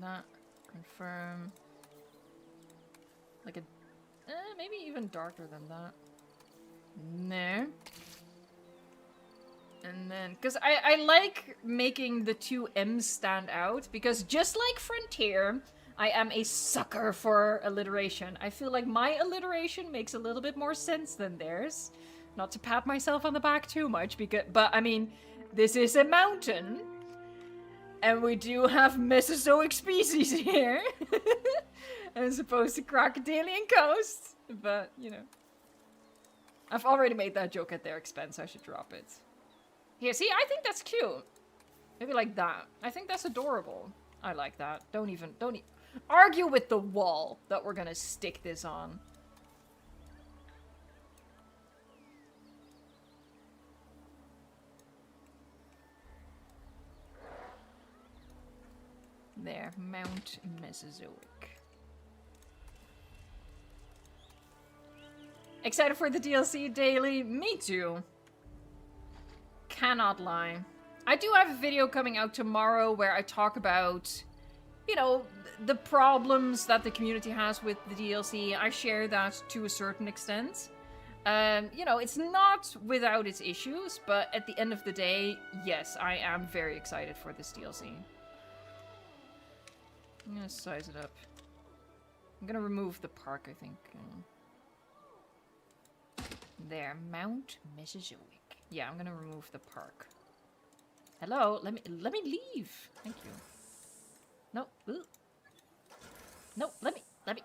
A: that. Confirm. Like a... maybe even darker than that. There. And then, because I like making the 2 M's stand out, because just like Frontier, I am a sucker for alliteration. I feel like my alliteration makes a little bit more sense than theirs. Not to pat myself on the back too much, but I mean, this is a mountain, and we do have Mesozoic species here, as opposed to Crocodilian Coast, but, you know. I've already made that joke at their expense. I should drop it. Here, see, I think that's cute. Maybe like that. I think that's adorable. I like that. Don't argue with the wall that we're gonna stick this on. There, Mount Mesozoic. Excited for the DLC daily? Me too. Cannot lie. I do have a video coming out tomorrow where I talk about, you know, the problems that the community has with the DLC. I share that to a certain extent. You know, it's not without its issues, but at the end of the day, yes, I am very excited for this DLC. I'm gonna size it up. I'm gonna remove the park, I think. There, Mount Mesozoic. Yeah, I'm gonna remove the park. Hello, let me leave. Thank you. No, ooh. No, let me. There.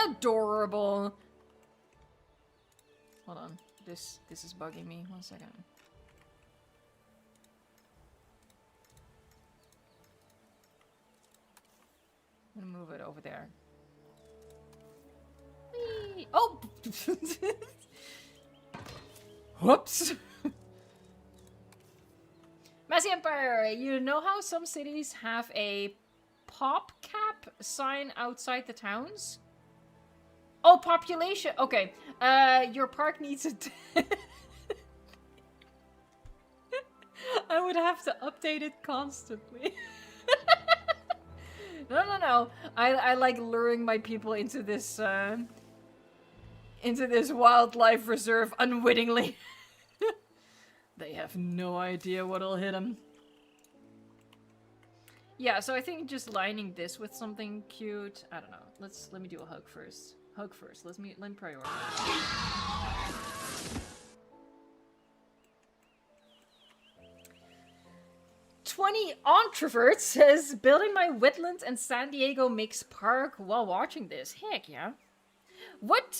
A: Adorable. Hold on, this is bugging me. 1 second. I'm gonna move it over there. Whee! Oh! Whoops! Massy Empire, you know how some cities have a pop cap sign outside the towns? Oh, population! Okay. Your park needs a... I would have to update it constantly. No. I like luring my people into this wildlife reserve unwittingly. They have no idea what'll hit them. Yeah, so I think just lining this with something cute. I don't know. Let me do a hug first. Hug first. Let me prioritize. 20 Introvert says, building my wetland and San Diego mix park while watching this. Heck yeah. What,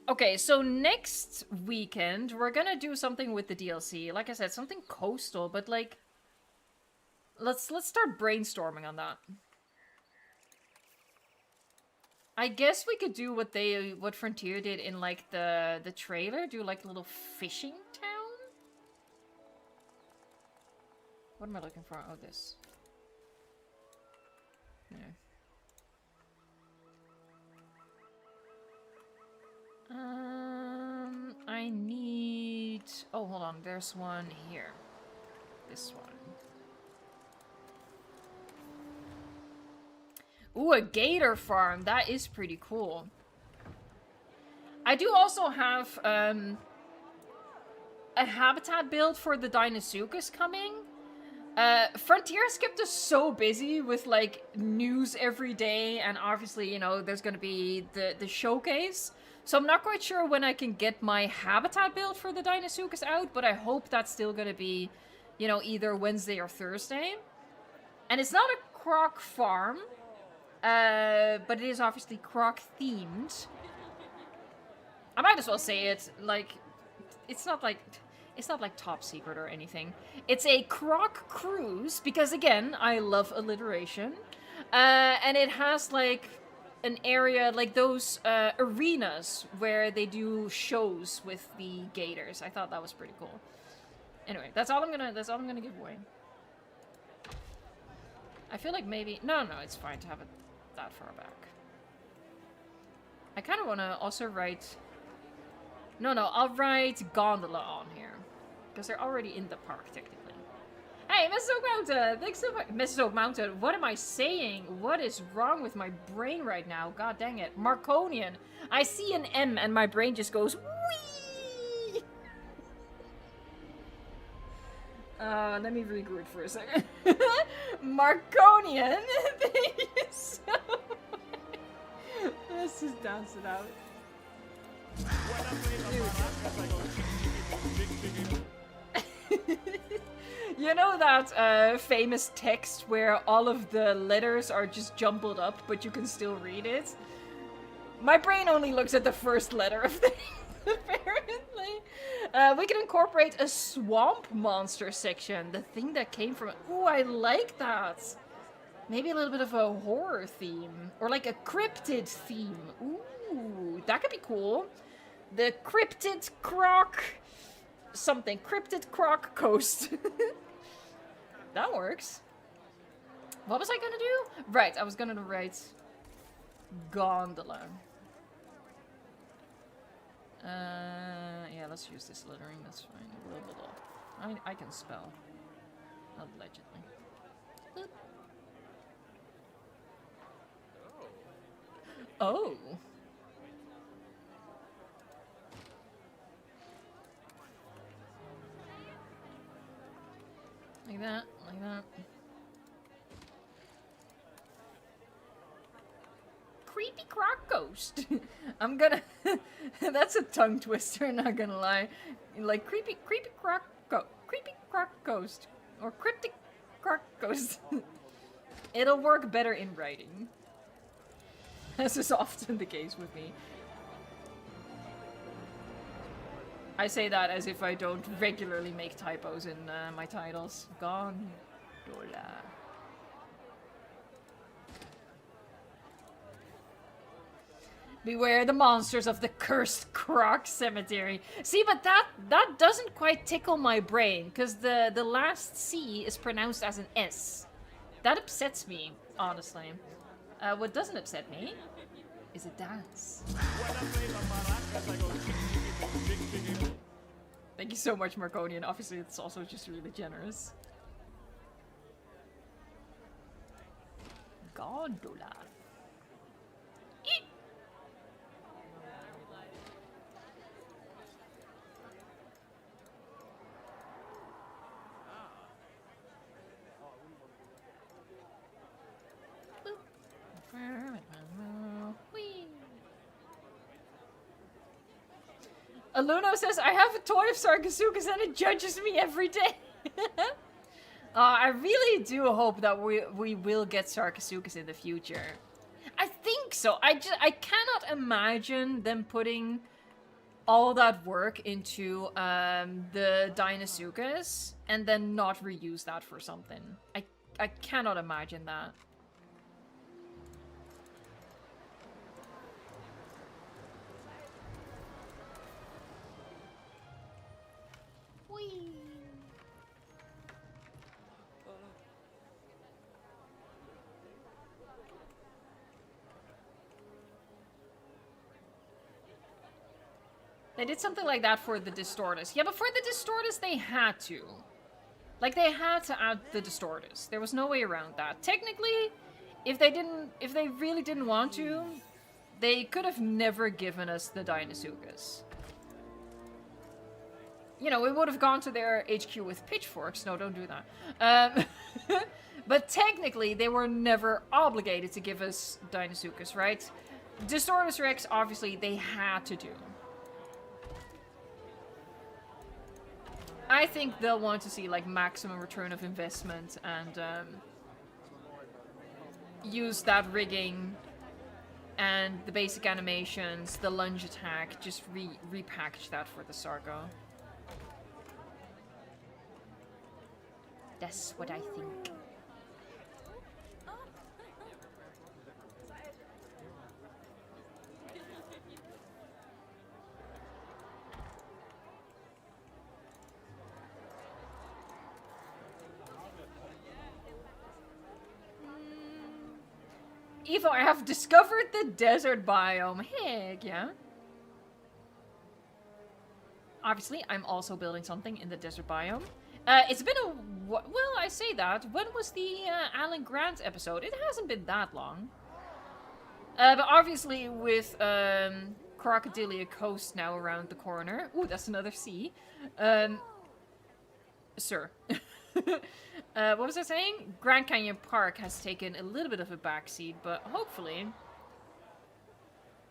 A: okay, so next weekend, we're gonna do something with the DLC. Like I said, something coastal, but like, let's start brainstorming on that. I guess we could do what Frontier did in like the trailer, do like a little fishing town? What am I looking for? Oh, this. Yeah. I need... Oh, hold on. There's one here. This one. Ooh, a gator farm. That is pretty cool. I do also have a habitat build for the Deinosuchus coming. Frontier's kept us so busy with, like, news every day, and obviously, you know, there's gonna be the showcase. So I'm not quite sure when I can get my habitat build for the Deinosuchus out, but I hope that's still gonna be, you know, either Wednesday or Thursday. And it's not a croc farm, but it is obviously croc-themed. I might as well say it, like, it's not like top secret or anything. It's a croc cruise, because again, I love alliteration. And it has like an area, like those arenas where they do shows with the gators. I thought that was pretty cool. Anyway, that's all I'm gonna give away. I feel like maybe no, it's fine to have it that far back. I kind of want to also write. No, I'll write gondola on here. Because they're already in the park, technically. Hey, Mesozoic Mountain! Thanks so much. Mesozoic Mountain, what am I saying? What is wrong with my brain right now? God dang it. Marconian. I see an M and my brain just goes, wee! Let me regroup for a second. Marconian! Thank you so much. Let's just dance it out. You know that famous text where all of the letters are just jumbled up, but you can still read it? My brain only looks at the first letter of things, apparently. We can incorporate a swamp monster section, the thing that came from... Ooh, I like that! Maybe a little bit of a horror theme, or like a cryptid theme. Ooh, that could be cool. The cryptid croc something cryptid croc coast. That works. What was I gonna do? Right, I was gonna write gondola. Yeah, let's use this lettering, that's fine. Blah, blah, blah. I can spell. Allegedly. Boop. Oh. Like that, like that. Creepy croc ghost. I'm gonna. That's a tongue twister. Not gonna lie. Like creepy croc ghost or cryptic croc ghost. It'll work better in writing. This is often the case with me. I say that as if I don't regularly make typos in my titles. Gondola. Beware the monsters of the cursed croc cemetery. See, but that doesn't quite tickle my brain, because the last C is pronounced as an S. That upsets me, honestly. What doesn't upset me is a dance. Thank you so much, Marconian. Obviously, it's also just really generous. Gondola. Eek. Whee. Aluno says, I have a toy of Sargassoukas and it judges me every day. I really do hope that we will get Sargassoukas in the future. I think so. I cannot imagine them putting all that work into the Deinosuchus and then not reuse that for something. I cannot imagine that. Whee. They did something like that for the Distortus. Yeah, but for the Distortus, they had to. Like, they had to add the Distortus. There was no way around that. Technically, if they really didn't want to, they could have never given us the Deinosuchus. You know, we would have gone to their HQ with pitchforks. No, don't do that. But technically, they were never obligated to give us Deinosuchus, right? Distortus Rex, obviously, they had to do. I think they'll want to see, like, maximum return of investment and use that rigging and the basic animations, the lunge attack, just repackage that for the Sargo. That's what I think. Evo, I have discovered the desert biome. Heck yeah. Obviously, I'm also building something in the desert biome. It's been a... Well, I say that. When was the Alan Grant episode? It hasn't been that long. But obviously with Crocodilia Coast now around the corner. Ooh, that's another C. Sir. What was I saying? Grand Canyon Park has taken a little bit of a backseat, but hopefully...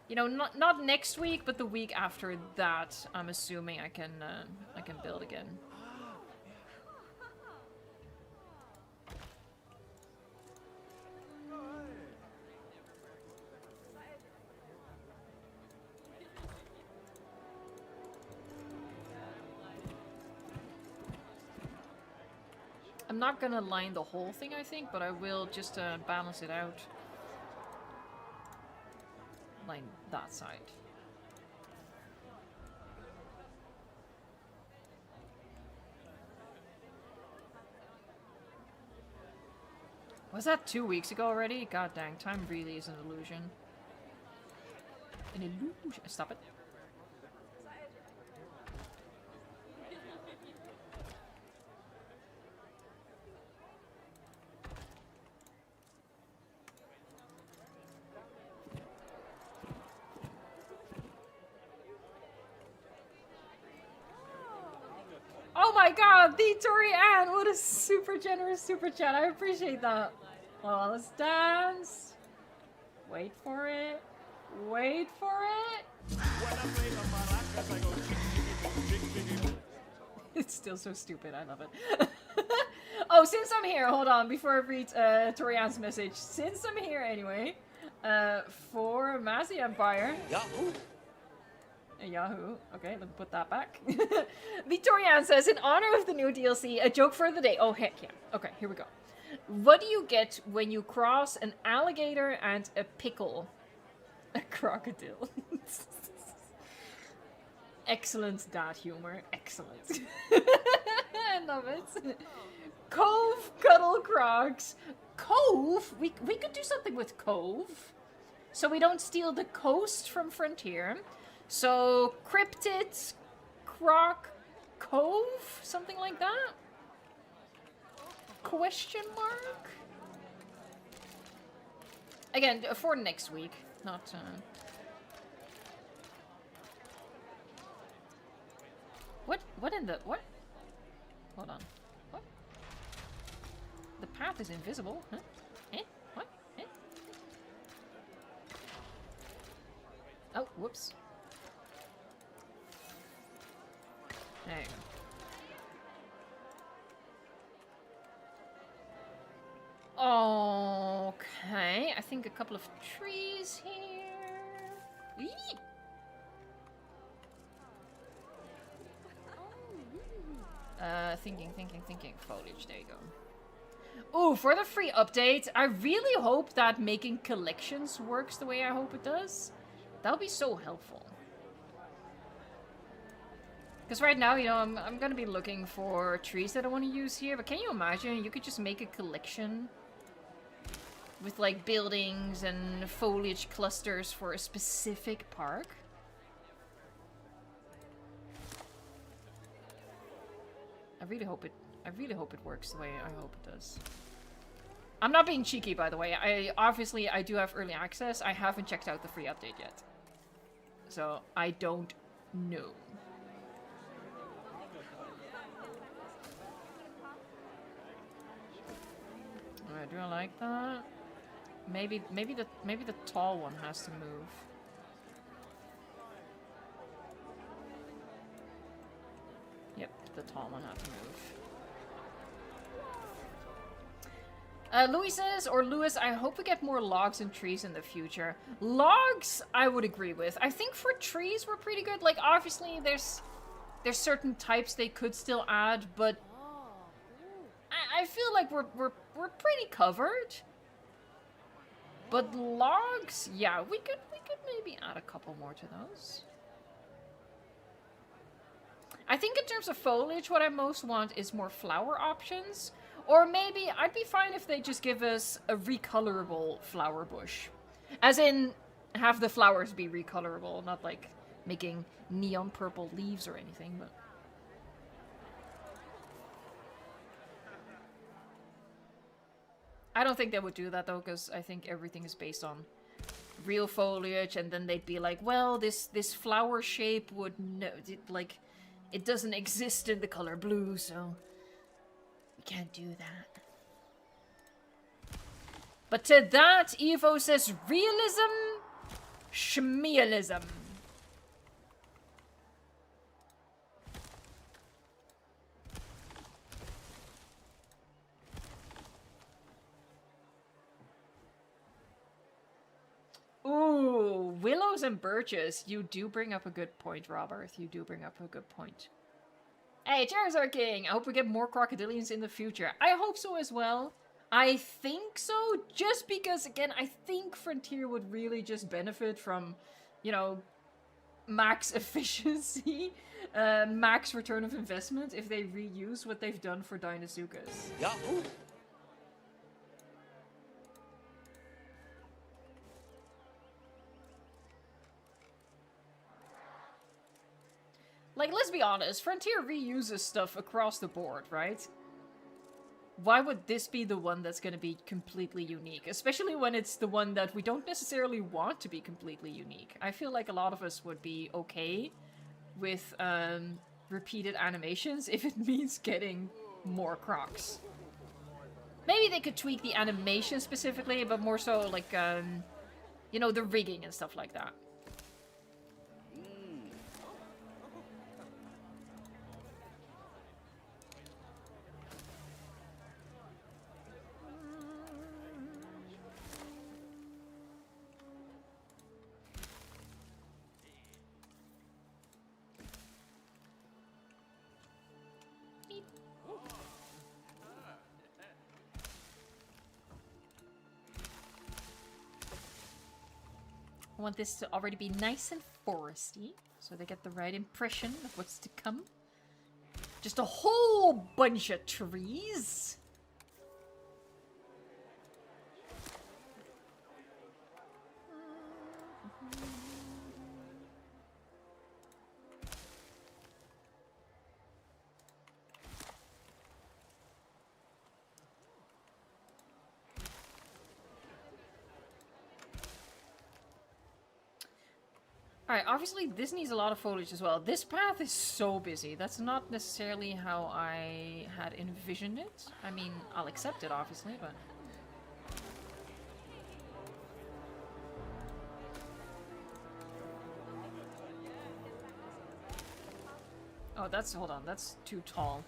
A: You know, not next week, but the week after that, I'm assuming I can build again. I'm not gonna line the whole thing, I think, but I will just balance it out. Line that side. Was that 2 weeks ago already? God dang, time really is an illusion. An illusion. Stop it. Oh my god, the Tori Ann! What a super generous super chat. I appreciate that. Well, let's dance. Wait for it. Wait for it. It's still so stupid. I love it. Oh, since I'm here, hold on. Before I read Tori Ann's message. Since I'm here anyway, for Massey Empire.
B: Yahoo!
A: Yahoo. Okay, let me put that back. Victorian says, in honor of the new DLC, a joke for the day. Oh, heck yeah. Okay, here we go. What do you get when you cross an alligator and a pickle? A crocodile. Excellent dad humor. Excellent. I love it. Cove, cuddle, crocs. Cove? We could do something with Cove. So we don't steal the coast from Frontier. So, Cryptid, Croc, Cove? Something like that? Question mark? Again, for next week, not... What in the... What? Hold on. What? The path is invisible. Huh? Eh? What? Eh? Oh, whoops. There you go. Okay, I think a couple of trees here. Eee! Thinking. Foliage, there you go. Ooh, for the free update, I really hope that making collections works the way I hope it does. That would be so helpful. Because right now, you know, I'm gonna be looking for trees that I want to use here, but can you imagine you could just make a collection with like buildings and foliage clusters for a specific park? I really hope it works the way I hope it does. I'm not being cheeky, by the way. I do have early access. I haven't checked out the free update yet. So I don't know. Alright, do I like that? Maybe the tall one has to move. Yep, the tall one has to move. Louis says, or Lewis, I hope we get more logs and trees in the future. Logs, I would agree with. I think for trees, we're pretty good. Like, obviously, there's certain types they could still add, but I feel like we're pretty covered. But logs, yeah, we could maybe add a couple more to those. I think in terms of foliage, what I most want is more flower options. Or maybe I'd be fine if they just give us a recolorable flower bush. As in, have the flowers be recolorable, not like making neon purple leaves or anything, but... I don't think they would do that though, because I think everything is based on real foliage, and then they'd be like, well, this flower shape would like, it doesn't exist in the color blue, so we can't do that. But to that, Evo says realism, schmealism. Ooh, willows and birches. You do bring up a good point, Robert. You do bring up a good point. Hey, Charizard King! I hope we get more crocodilians in the future. I hope so as well. I think so, just because, again, I think Frontier would really just benefit from, you know, max efficiency, max return of investment if they reuse what they've done for Dinosuchus.
B: Yahoo!
A: Like, let's be honest, Frontier reuses stuff across the board, right? Why would this be the one that's going to be completely unique? Especially when it's the one that we don't necessarily want to be completely unique. I feel like a lot of us would be okay with repeated animations if it means getting more crocs. Maybe they could tweak the animation specifically, but more so like, you know, the rigging and stuff like that. I want this to already be nice and foresty, so they get the right impression of what's to come. Just a whole bunch of trees. Alright, obviously this needs a lot of foliage as well. This path is so busy. That's not necessarily how I had envisioned it. I mean, I'll accept it, obviously, but... Oh, hold on, that's too tall.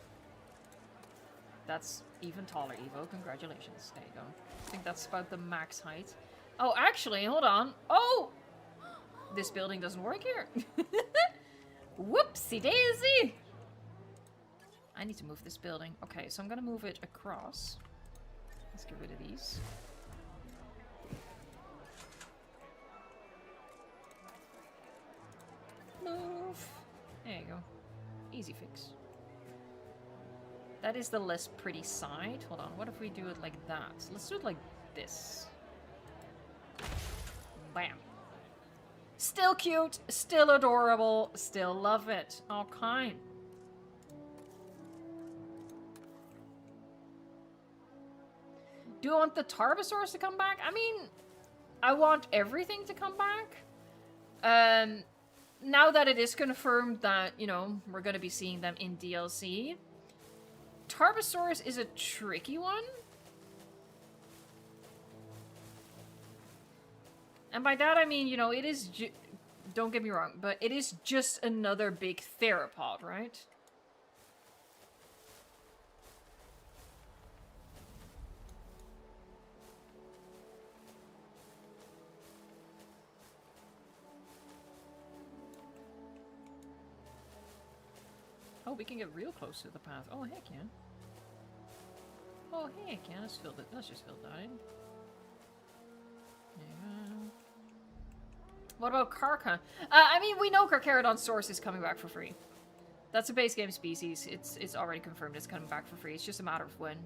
A: That's even taller, Evo. Congratulations. There you go. I think that's about the max height. Oh, actually, hold on. Oh! This building doesn't work here. Whoopsie daisy! I need to move this building. Okay, so I'm gonna move it across. Let's get rid of these. Move. There you go. Easy fix. That is the less pretty side. Hold on, what if we do it like that? Let's do it like this. Bam. Still cute, still adorable, still love it. Okay. Do I want the Tarbosaurus to come back? I mean, I want everything to come back. Now that it is confirmed that, you know, we're going to be seeing them in DLC, Tarbosaurus is a tricky one. And by that I mean, you know, it is, don't get me wrong, but it is just another big theropod, right? Oh, we can get real close to the path. Oh, heck yeah. Oh, heck yeah. Let's fill it. Let's just fill that in. Yeah. What about Carca? I mean, we know Carcharodon source is coming back for free. That's a base game species. It's already confirmed it's coming back for free. It's just a matter of when.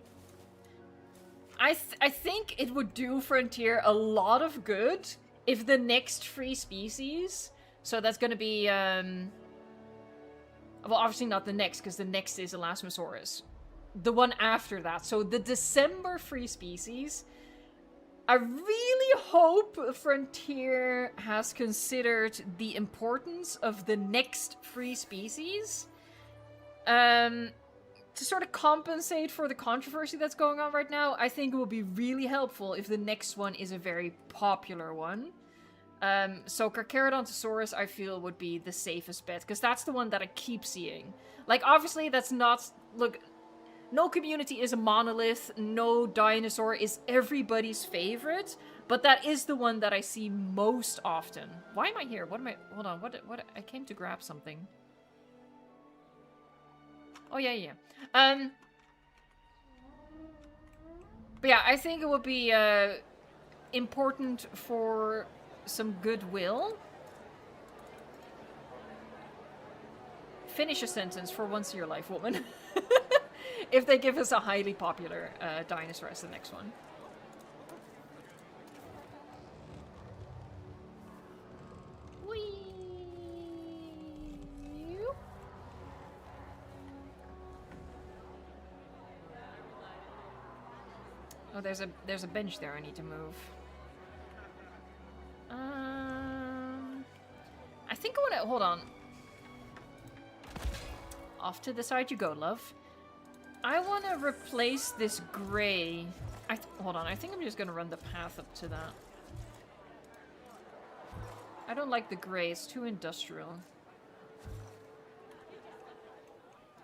A: I think it would do Frontier a lot of good if the next free species, so that's going to be, well, obviously not the next, because the next is Elasmosaurus. The one after that. So the December free species, I really hope Frontier has considered the importance of the next free species. To sort of compensate for the controversy that's going on right now, I think it would be really helpful if the next one is a very popular one. So Carcharodontosaurus, I feel, would be the safest bet, because that's the one that I keep seeing. Like, obviously, that's not... Look, no community is a monolith, no dinosaur is everybody's favorite, but that is the one that I see most often. Why am I here? What am I... Hold on, what... I came to grab something. Oh, yeah. But yeah, I think it would be, important for some goodwill. Finish a sentence for once in your life, woman. If they give us a highly popular dinosaur as the next one. Whee! Oh, there's a bench there I need to move. I think I want to... Hold on. Off to the side you go, love. I want to replace this gray. Hold on, I think I'm just going to run the path up to that. I don't like the gray, it's too industrial.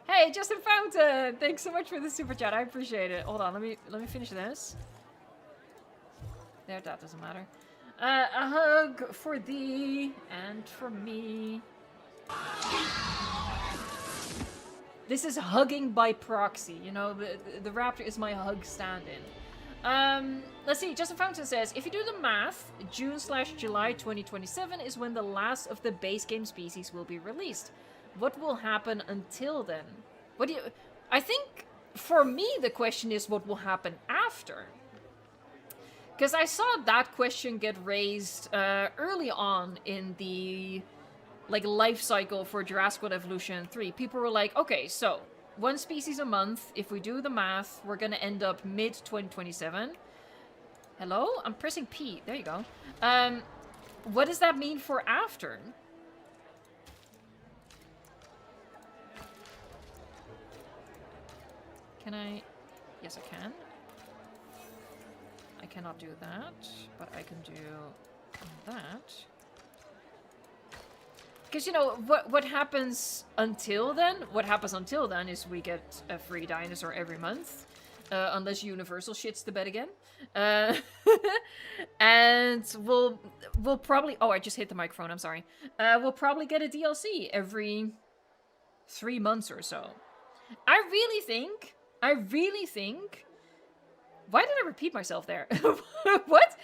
A: Hey, Justin Fountain! Thanks so much for the super chat, I appreciate it. Hold on, let me finish this. There, that doesn't matter. A hug for thee and for me. This is hugging by proxy, you know, the raptor is my hug stand-in. Let's see, Justin Fountain says, if you do the math, June/July 2027 is when the last of the base game species will be released. What will happen until then? What do you... I think, for me, the question is what will happen after. Because I saw that question get raised early on in the... like life cycle for Jurassic World Evolution 3. People were like, okay, so one species a month. If we do the math, we're gonna end up mid-2027. Hello? I'm pressing P. There you go. What does that mean for after? Can I... Yes, I can. I cannot do that, but I can do that. Because, you know, what happens until then? What happens until then is we get a free dinosaur every month. Unless Universal shits the bed again. And we'll probably... Oh, I just hit the microphone, I'm sorry. We'll probably get a DLC every 3 months or so. I really think... Why did I repeat myself there? What?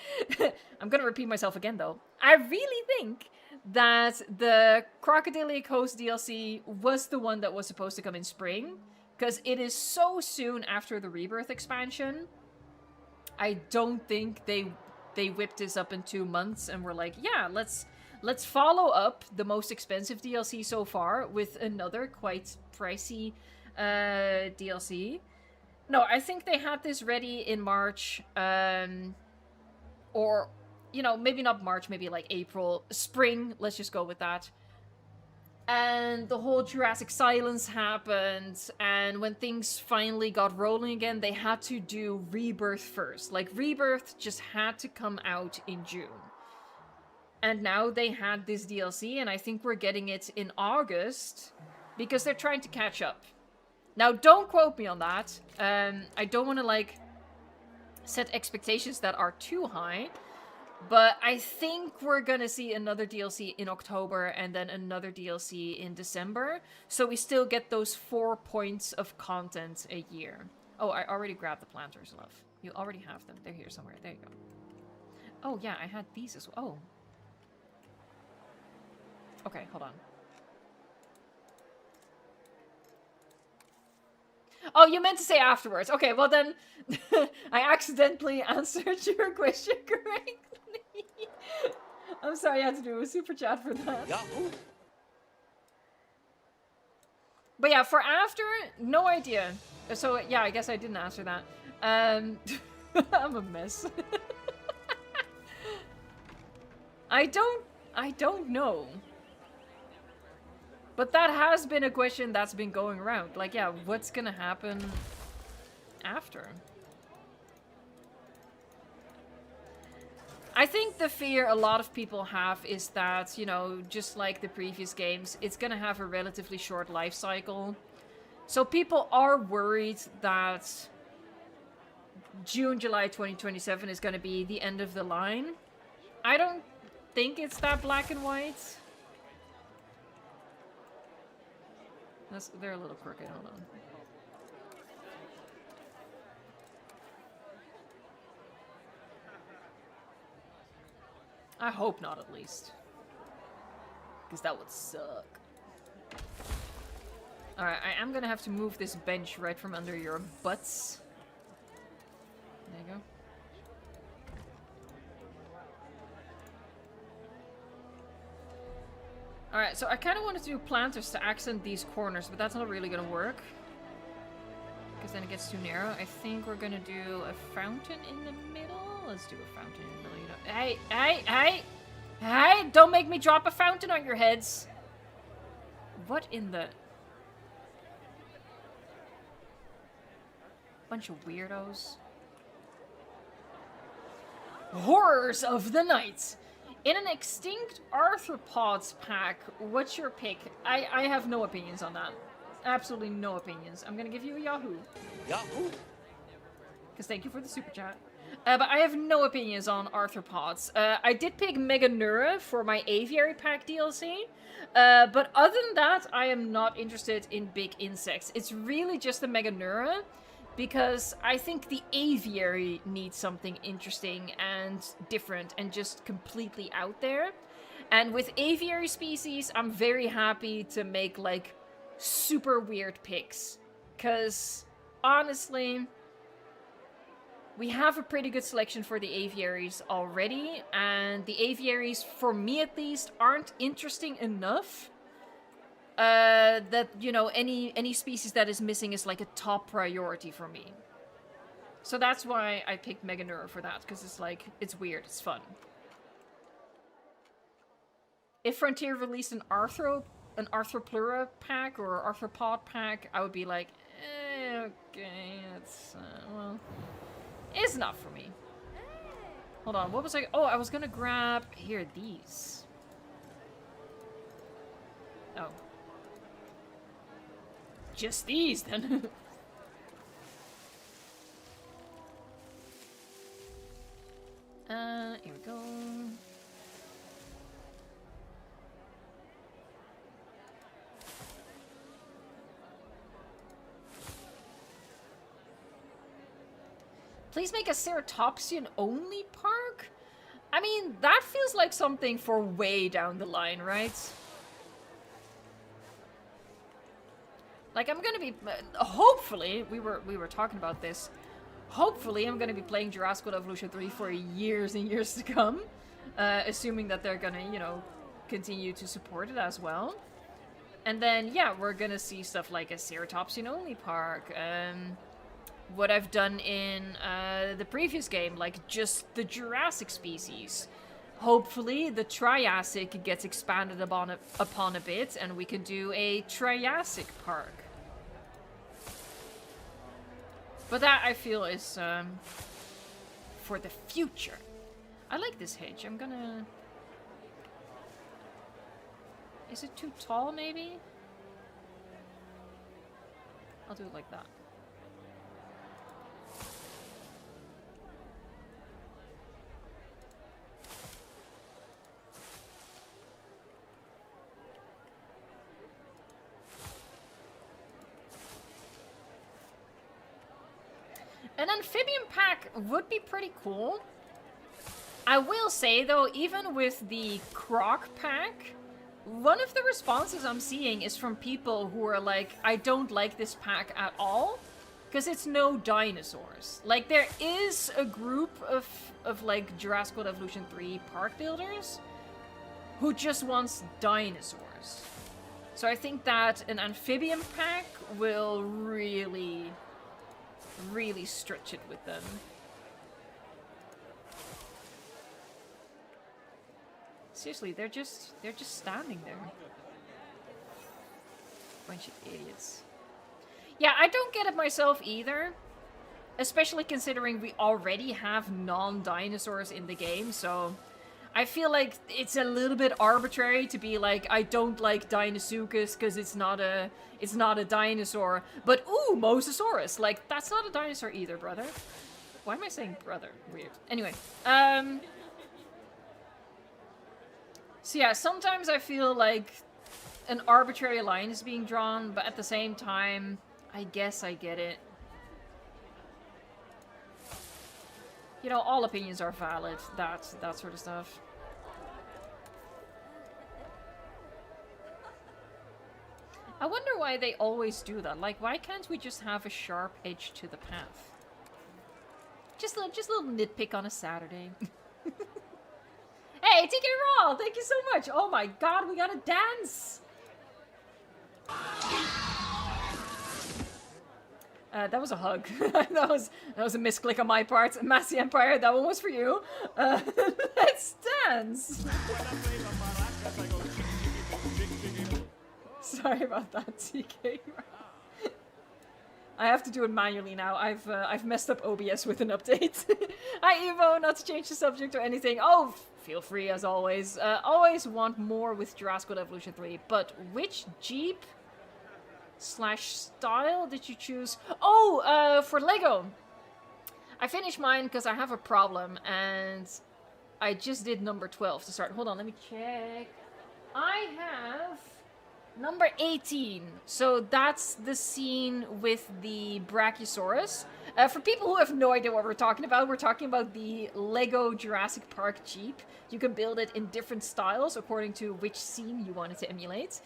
A: I'm gonna repeat myself again, though. I really think that the Crocodilic Coast DLC was the one that was supposed to come in spring, because it is so soon after the Rebirth expansion. I don't think they whipped this up in 2 months and were like, yeah, let's follow up the most expensive DLC so far with another quite pricey DLC. No, I think they had this ready in March, or, you know, maybe not March, maybe like April, spring, let's just go with that. And the whole Jurassic silence happened, and when things finally got rolling again, they had to do Rebirth first. Like, Rebirth just had to come out in June. And now they had this DLC, and I think we're getting it in August, because they're trying to catch up. Now, don't quote me on that. I don't want to, like, set expectations that are too high. But I think we're gonna see another DLC in October and then another DLC in December. So we still get those 4 points of content a year. Oh, I already grabbed the planters, love. You already have them. They're here somewhere. There you go. Oh, yeah, I had these as well. Oh. Okay, hold on. Oh, you meant to say afterwards. Okay, well then, I accidentally answered your question correctly. I'm sorry I had to do a super chat for that.
B: Yahoo!
A: But yeah, for after, no idea. So yeah, I guess I didn't answer that. I'm a mess. I don't know. But that has been a question that's been going around. Like, yeah, what's gonna happen after? I think the fear a lot of people have is that, you know, just like the previous games, it's gonna have a relatively short life cycle. So people are worried that June, July 2027 is gonna be the end of the line. I don't think it's that black and white. They're a little crooked, hold on. I hope not, at least. Because that would suck. Alright, I am gonna have to move this bench right from under your butts. There you go. Alright, so I kind of wanted to do planters to accent these corners, but that's not really gonna work. Because because then it gets too narrow. I think we're gonna do a fountain in the middle. Let's do a fountain in the middle. You know, hey! Don't make me drop a fountain on your heads. What in the... Bunch of weirdos. Horrors of the night. In an extinct arthropods pack, what's your pick? I have no opinions on that. Absolutely no opinions. I'm gonna give you a Yahoo.
B: Yahoo!
A: Because thank you for the super chat. But I have no opinions on arthropods. I did pick Meganeura for my aviary pack DLC. But other than that, I am not interested in big insects. It's really just the Meganeura. Because I think the aviary needs something interesting and different and just completely out there. And with aviary species, I'm very happy to make, like, super weird picks. Because, honestly, we have a pretty good selection for the aviaries already. And the aviaries, for me at least, aren't interesting enough. That, you know, any species that is missing is like a top priority for me. So that's why I picked Meganeura for that, because it's like, it's weird, it's fun. If Frontier released an Arthropleura pack or Arthropod pack, I would be like, okay, it's, well, it's not for me. Hold on, what was I, oh, I was gonna grab, here, these. Oh. Just these, then. Here we go. Please make a ceratopsian only park? I mean, that feels like something for way down the line, right? Like, I'm gonna be, hopefully, we were talking about this, hopefully I'm gonna be playing Jurassic Evolution 3 for years and years to come, assuming that they're gonna, you know, continue to support it as well. And then, yeah, we're gonna see stuff like a Ceratopsian only park, what I've done in the previous game, like just the Jurassic species. Hopefully, the Triassic gets expanded upon a bit, and we can do a Triassic park. But that, I feel, is for the future. I like this hedge. I'm gonna... Is it too tall, maybe? I'll do it like that. An amphibian pack would be pretty cool. I will say, though, even with the croc pack, one of the responses I'm seeing is from people who are like, I don't like this pack at all, because it's no dinosaurs. Like, there is a group of like, Jurassic World Evolution 3 park builders who just wants dinosaurs. So I think that an amphibian pack will really stretch it with them. Seriously, they're just standing there. Bunch of idiots. Yeah, I don't get it myself either. Especially considering we already have non-dinosaurs in the game, so I feel like it's a little bit arbitrary to be like, I don't like Deinosuchus because it's not a dinosaur, but ooh, Mosasaurus, like, that's not a dinosaur either, brother. Why am I saying brother? Weird. Anyway, so yeah, sometimes I feel like an arbitrary line is being drawn, but at the same time, I guess I get it. You know, all opinions are valid, that sort of stuff. I wonder why they always do that. Like, why can't we just have a sharp edge to the path? Just a little nitpick on a Saturday. Hey, TK Raw, thank you so much. Oh my god, we gotta dance. That was a hug. that was a misclick on my part. Massey Empire, that one was for you. Let's dance. Sorry about that, TK. I have to do it manually now. I've messed up OBS with an update. Hi Evo, not to change the subject or anything. Oh, feel free as always. Always want more with Jurassic Evolution 3, but which Jeep / style did you choose? Oh, for Lego. I finished mine because I have a problem and I just did number 12 to start. Hold on, let me check. I have number 18. So that's the scene with the Brachiosaurus. For people who have no idea what we're talking about the Lego Jurassic Park Jeep. You can build it in different styles according to which scene you wanted to emulate.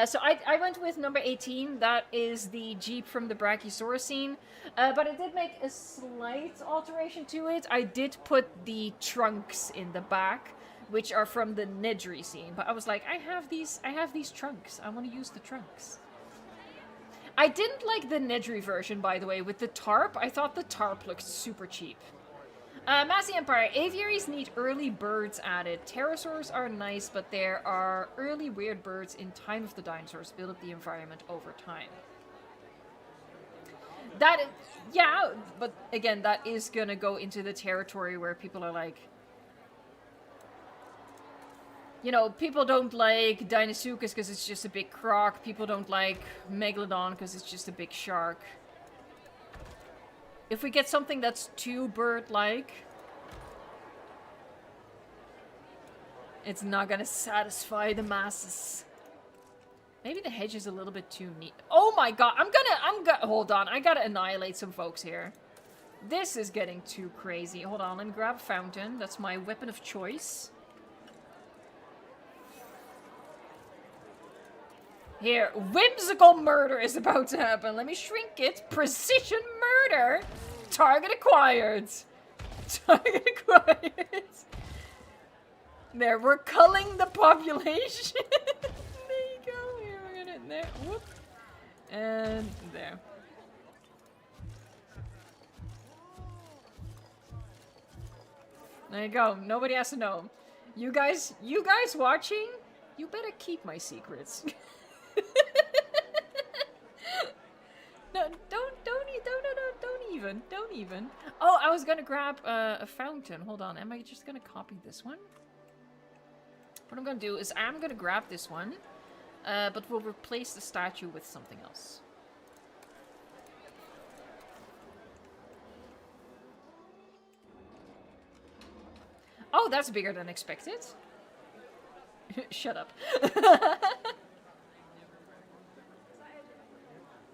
A: So I went with number 18. That is the Jeep from the Brachiosaurus scene. But I did make a slight alteration to it. I did put the trunks in the back, which are from the Nedry scene. But I was like, I have these trunks. I want to use the trunks. I didn't like the Nedry version, by the way, with the tarp. I thought the tarp looked super cheap. Massey Empire. Aviaries need early birds added. Pterosaurs are nice, but there are early weird birds in Time of the Dinosaurs. Build up the environment over time. Yeah, but again, that is gonna go into the territory where people are like, you know, people don't like Deinosuchus because it's just a big croc. People don't like Megalodon because it's just a big shark. If we get something that's too bird-like, it's not gonna satisfy the masses. Maybe the hedge is a little bit too neat. Oh my god, I'm gonna, hold on. I gotta annihilate some folks here. This is getting too crazy. Hold on, let me grab a fountain. That's my weapon of choice. Here, whimsical murder is about to happen. Let me shrink it. Precision murder. Target acquired. Target acquired. There, we're culling the population. There you go. Here, we're gonna, there. Whoop. And there. There you go. Nobody has to know. You guys watching, you better keep my secrets. No, don't even. Oh, I was gonna grab a fountain. Hold on, am I just gonna copy this one? What I'm gonna do is I'm gonna grab this one, but we'll replace the statue with something else. Oh, that's bigger than expected. Shut up.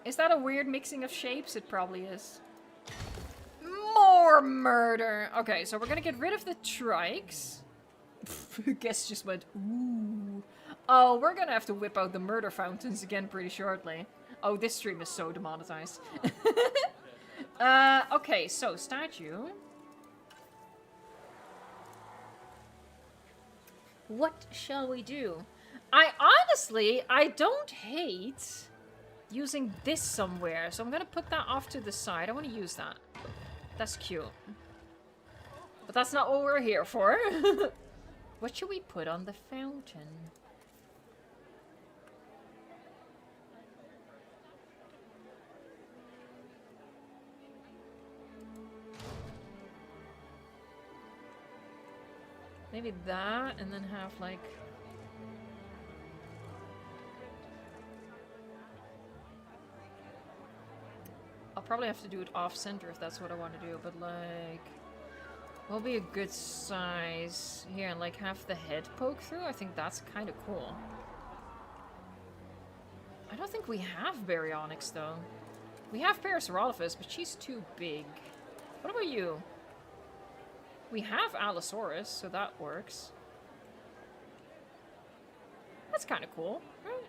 A: Is that a weird mixing of shapes? It probably is. More murder! Okay, so we're gonna get rid of the trikes. Guess just went, ooh. Oh, we're gonna have to whip out the murder fountains again pretty shortly. Oh, this stream is so demonetized. Okay, so statue. What shall we do? I don't hate using this somewhere, so I'm gonna put that off to the side. I want to use that. That's cute. But that's not what we're here for. What should we put on the fountain? Maybe that, and then have like... I'll probably have to do it off-center if that's what I want to do, but like... What will be a good size? Here, and like have the head poke through? I think that's kind of cool. I don't think we have Baryonyx though. We have Parasaurolophus, but she's too big. What about you? We have Allosaurus, so that works. That's kind of cool, right?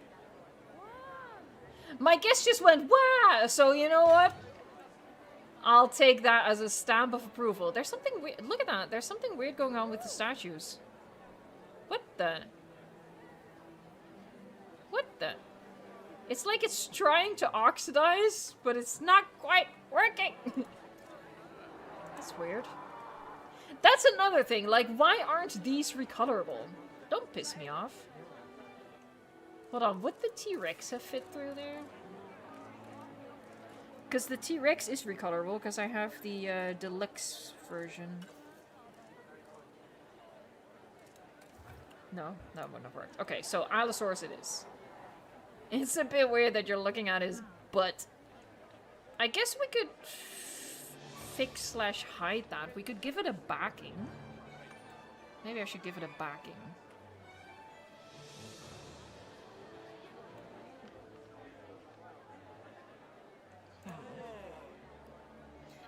A: My guess just went, wow! So you know what? I'll take that as a stamp of approval. There's something weird. Look at that. There's something weird going on with the statues. What the? What the? It's like it's trying to oxidize, but it's not quite working. That's weird. That's another thing, like, why aren't these recolorable? Don't piss me off. Hold on, would the T-Rex have fit through there? Because the T-Rex is recolorable, because I have the deluxe version. No, that wouldn't have worked. Okay, so Allosaurus it is. It's a bit weird that you're looking at his butt. I guess we could fix/hide that. We could give it a backing. Maybe I should give it a backing.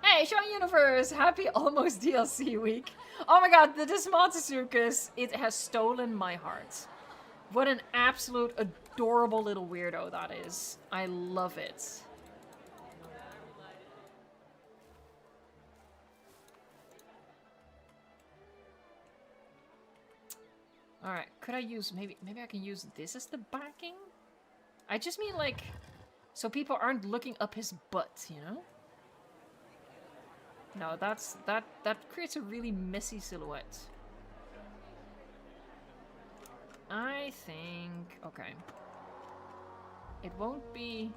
A: Hey, Sean Universe! Happy almost DLC week. Oh my god, the Desmontosuchus, it has stolen my heart. What an absolute adorable little weirdo that is. I love it. Alright, could I use, maybe I can use this as the backing? I just mean like, so people aren't looking up his butt, you know? No, that creates a really messy silhouette. I think, okay. It won't be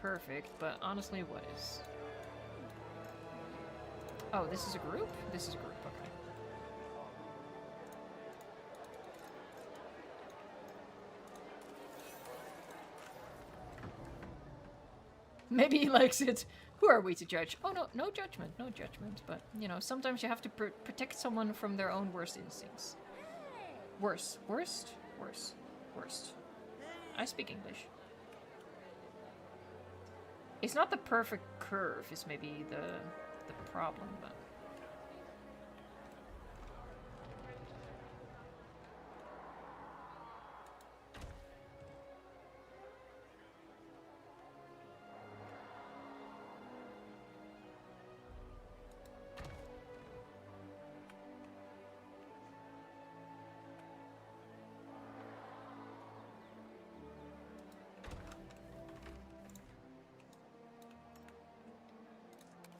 A: perfect, but honestly, what is? Oh, this is a group? This is a group, okay. Maybe he likes it. Who are we to judge? Oh, no, no judgment, no judgment. But, you know, sometimes you have to protect someone from their own worst instincts. Worst. I speak English. It's not the perfect curve is maybe the problem, but...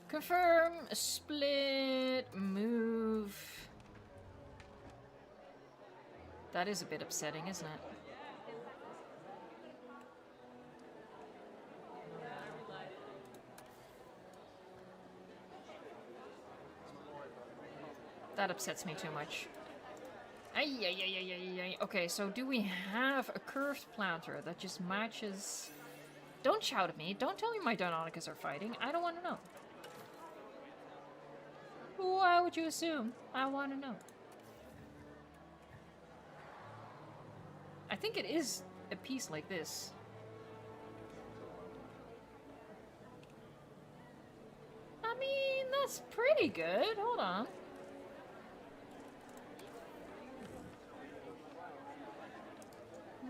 A: Confirm, split, move. That is a bit upsetting, isn't it? That upsets me too much. Ay. Okay, so do we have a curved planter that just matches... Don't shout at me. Don't tell me my Deinonychus are fighting. I don't want to know. Why would you assume? I want to know. I think it is a piece like this. I mean, that's pretty good. Hold on.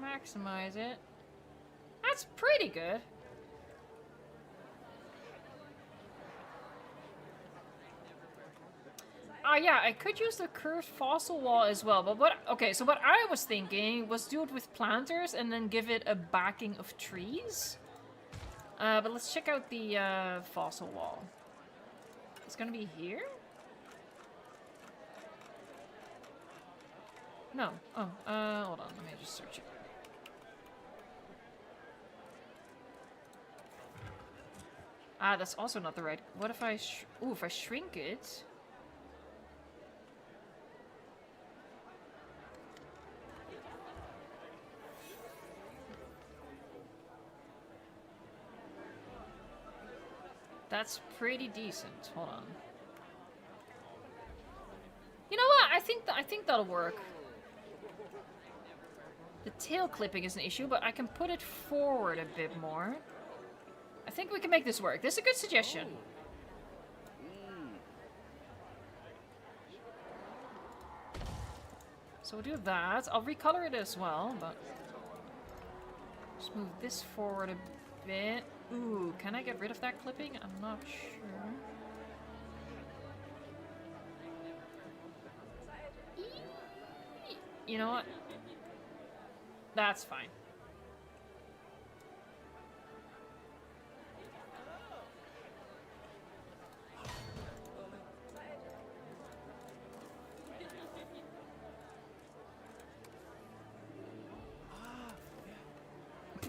A: Maximize it. That's pretty good. Yeah, I could use the curved fossil wall as well, but what I was thinking was do it with planters and then give it a backing of trees. But let's check out the fossil wall. It's gonna be here? No. Oh, hold on, let me just search it. That's also not the right... What if I... if I shrink it... That's pretty decent. Hold on. You know what? I think that'll work. The tail clipping is an issue, but I can put it forward a bit more. I think we can make this work. This is a good suggestion. So we'll do that. I'll recolor it as well, but... Just move this forward a bit. Ooh, can I get rid of that clipping? I'm not sure. You know what? That's fine.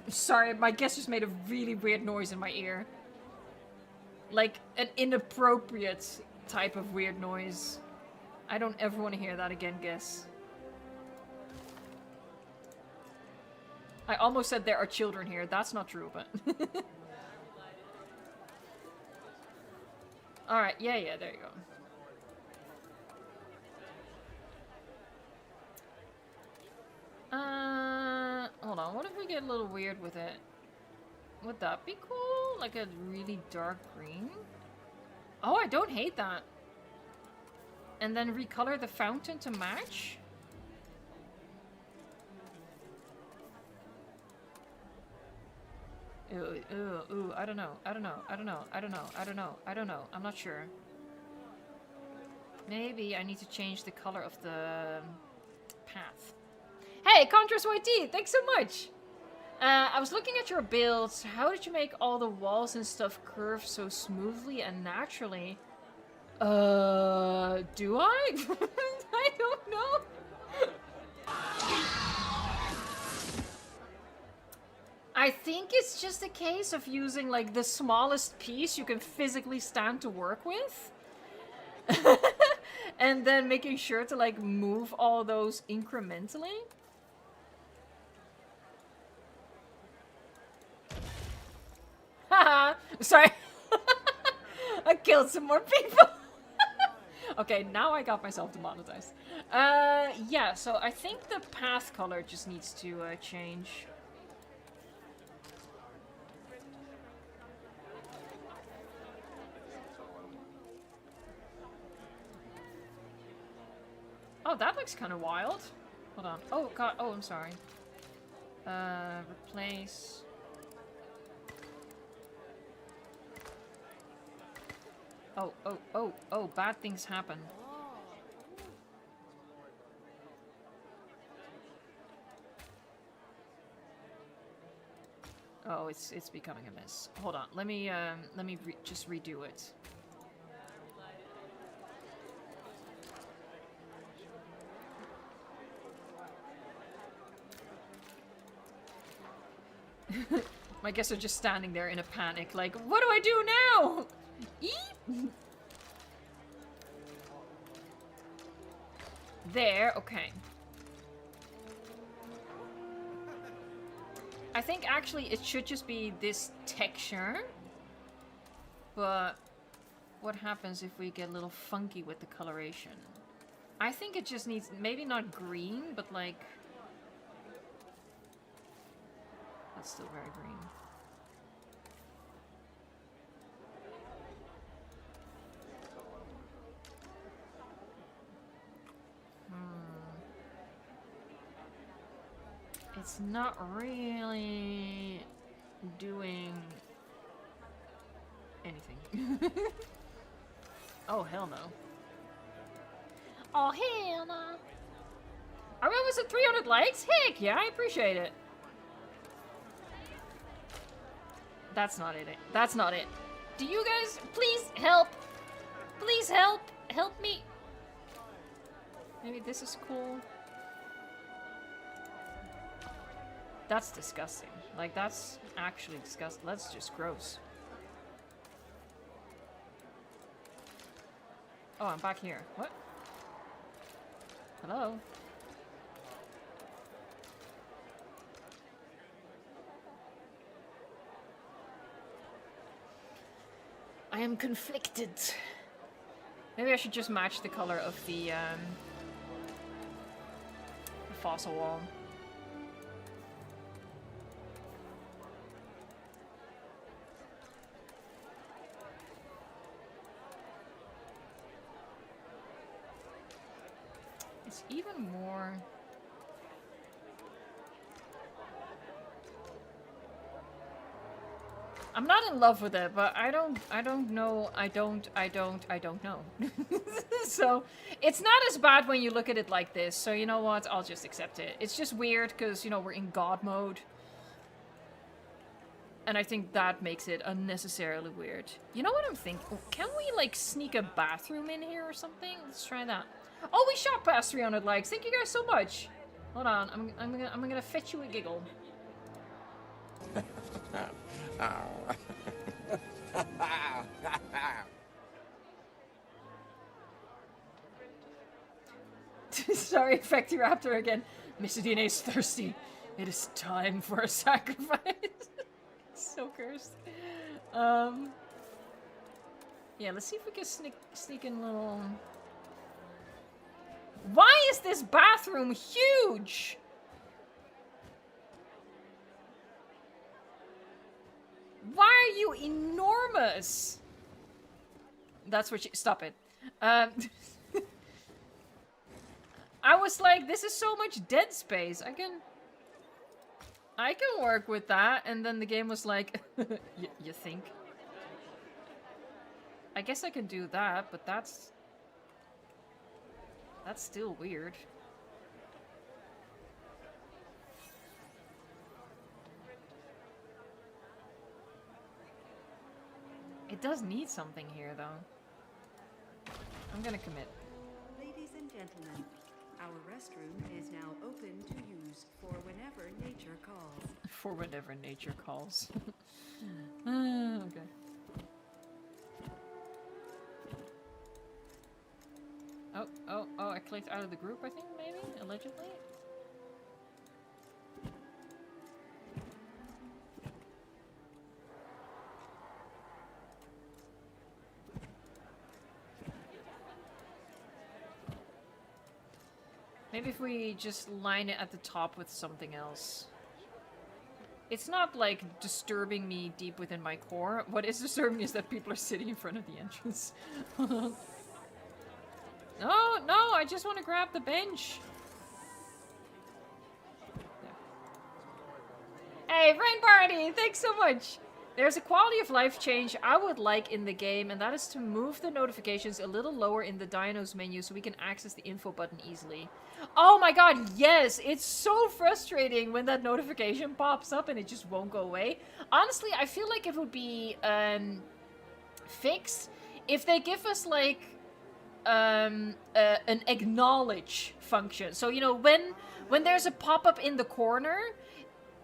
A: Sorry, my guest just made a really weird noise in my ear. Like, an inappropriate type of weird noise. I don't ever want to hear that again, guess. I almost said there are children here. That's not true, but... Alright, yeah, there you go. Hold on, what if we get a little weird with it? Would that be cool? Like a really dark green? Oh, I don't hate that. And then recolor the fountain to match? Ooh, I don't know. I'm not sure. Maybe I need to change the color of the path. Hey, Contrast YT, thanks so much! I was looking at your builds. How did you make all the walls and stuff curve so smoothly and naturally? Do I? I don't know. I think it's just a case of using, like, the smallest piece you can physically stand to work with. And then making sure to, like, move all those incrementally. Haha! Sorry. I killed some more people. Okay, now I got myself demonetized. Yeah, so I think the path color just needs to change. Oh, that looks kind of wild. Hold on. Oh, God. Oh, I'm sorry. Replace. Oh, bad things happen. Oh, it's becoming a mess. Hold on. Let me just redo it. My guests are just standing there in a panic, like, what do I do now? Eep. There, okay. I think actually it should just be this texture. But what happens if we get a little funky with the coloration? I think it just needs, maybe not green, but like... That's still very green. It's not really doing anything. Oh, hell no. Oh, hell no. Are we almost at 300 likes? Heck yeah, I appreciate it. That's not it. That's not it. Do you guys please help? Please help. Help me. Maybe this is cool. That's disgusting. Like, that's actually disgusting. That's just gross. Oh, I'm back here. What? Hello? I am conflicted. Maybe I should just match the color of the fossil wall. It's even more... I'm not in love with it, but I don't know. I don't know. So, it's not as bad when you look at it like this. So, you know what? I'll just accept it. It's just weird because, you know, we're in God mode. And I think that makes it unnecessarily weird. You know what I'm thinking? Can we, like, sneak a bathroom in here or something? Let's try that. Oh, we shot past 300 likes. Thank you guys so much. Hold on. I'm gonna fetch you a giggle. Sorry, Raptor again. Mr. DNA is thirsty. It is time for a sacrifice. So cursed. Yeah, let's see if we can sneak in a little... Why is this bathroom huge? Why are you enormous? That's what you... Stop it. I was like, this is so much dead space. I can work with that. And then the game was like, you think? I guess I can do that, but that's still weird. It does need something here, though. I'm gonna commit.
C: Ladies and gentlemen, our restroom is now open to use for whenever nature calls.
A: For whenever nature calls. Okay. Oh, I clicked out of the group, I think, maybe? Allegedly? Maybe if we just line it at the top with something else. It's not, like, disturbing me deep within my core. What is disturbing me is that people are sitting in front of the entrance. No, I just want to grab the bench. There. Hey, Rain Party, thanks so much. There's a quality of life change I would like in the game, and that is to move the notifications a little lower in the Dinos menu so we can access the info button easily. Oh my god, yes! It's so frustrating when that notification pops up and it just won't go away. Honestly, I feel like it would be fixed if they give us, like, an acknowledge function. So, you know, when there's a pop-up in the corner,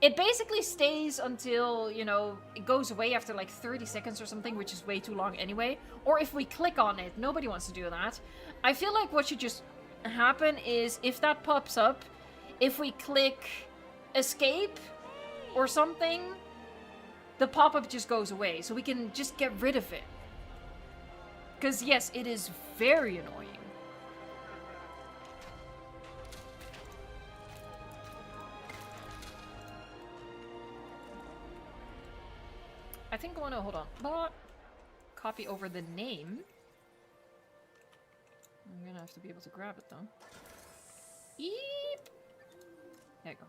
A: it basically stays until, you know, it goes away after like 30 seconds or something, which is way too long anyway. Or if we click on it, nobody wants to do that. I feel like what should just happen is if that pops up, if we click escape or something, the pop-up just goes away. So we can just get rid of it. Because yes, it is very annoying. I think I want to, hold on, copy over the name. I'm gonna have to be able to grab it though. Eep! There you go.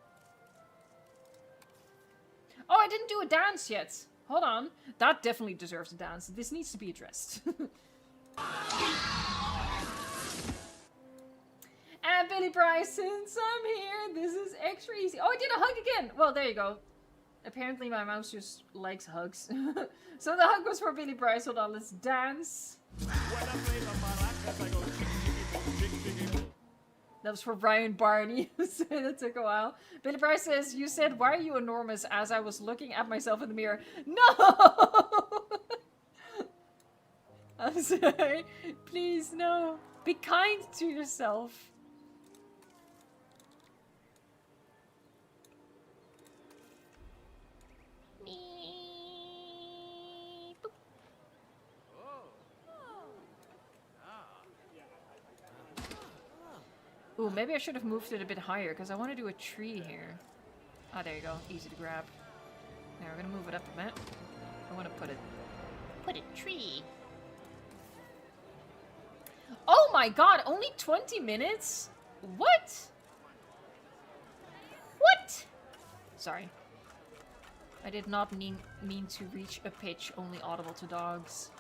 A: Oh, I didn't do a dance yet. Hold on. That definitely deserves a dance. This needs to be addressed. And Billy Bryce, since I'm here, this is extra easy. Oh, I did a hug again! Well, there you go. Apparently my mouse just likes hugs. So the hug was for Billy Bryce. Hold on, let's dance. That was for Brian Barney. That took a while. Billy Bryce says, you said, why are you enormous, as I was looking at myself in the mirror. No! I'm sorry. Please, no. Be kind to yourself. Ooh, maybe I should have moved it a bit higher, because I want to do a tree here. Ah, there you go. Easy to grab. Now we're going to move it up a bit. I want to put a tree. Oh my god, only 20 minutes? What? What? Sorry. I did not mean to reach a pitch only audible to dogs.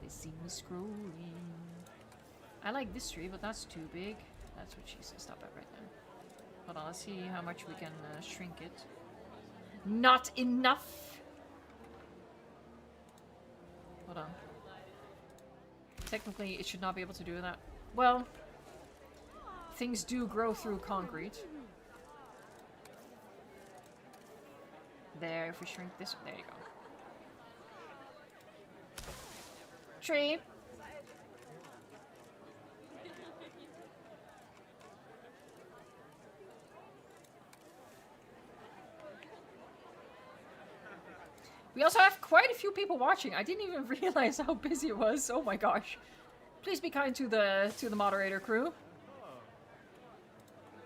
A: They see me scrolling. I like this tree, but that's too big. That's what she says. Stop it right there. Hold on, let's see how much we can shrink it. Not enough! Hold on. Technically, it should not be able to do that. Well, things do grow through concrete. there. If we shrink this, there you go. Tree. We also have quite a few people watching. I didn't even realize how busy it was. Oh my gosh. Please be kind to the moderator crew.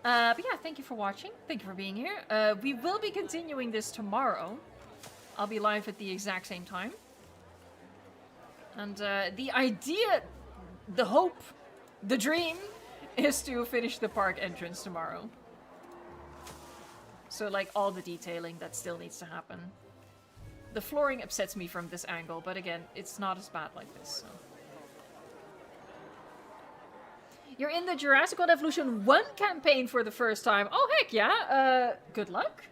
A: But yeah, thank you for watching. Thank you for being here. We will be continuing this tomorrow. I'll be live at the exact same time. And the idea, the hope, the dream is to finish the park entrance tomorrow. So like all the detailing that still needs to happen. The flooring upsets me from this angle, but again, it's not as bad like this. So. You're in the Jurassic World Evolution 1 campaign for the first time. Oh heck yeah! Good luck.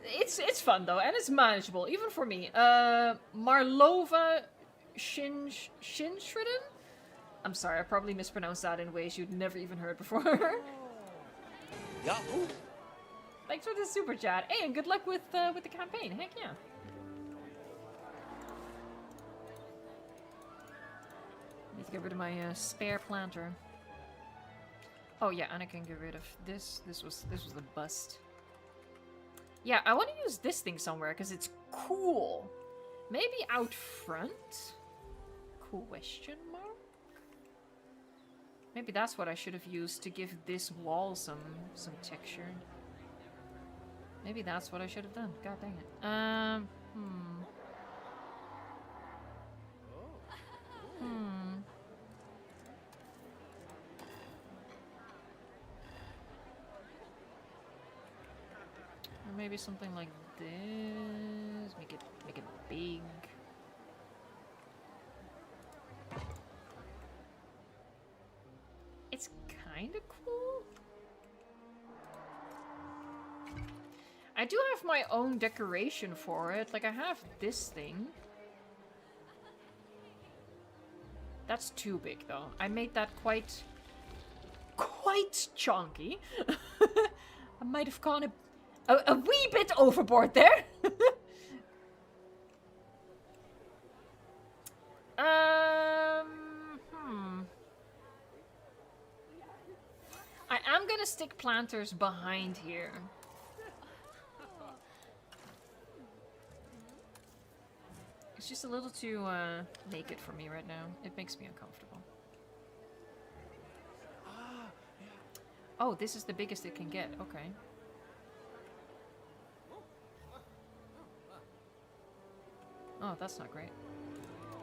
A: It's fun though, and it's manageable, even for me. Marlova Shinshridden? I'm sorry, I probably mispronounced that in ways you'd never even heard before.
B: Yahoo!
A: Thanks for the super chat. Hey, and good luck with the campaign. Heck yeah. Need to get rid of my spare planter. Oh yeah, and I can get rid of this. This was the bust. Yeah, I want to use this thing somewhere because it's cool. Maybe out front? Question mark? Maybe that's what I should have used to give this wall some texture. Maybe that's what I should have done. God dang it. Or maybe something like this. Make it big. It's kind of cool. I do have my own decoration for it. Like I have this thing. That's too big though. I made that quite chunky. I might have gone a wee bit overboard there. I am gonna stick planters behind here. It's just a little too naked for me right now. It makes me uncomfortable. Oh, this is the biggest it can get. Okay. Oh, that's not great.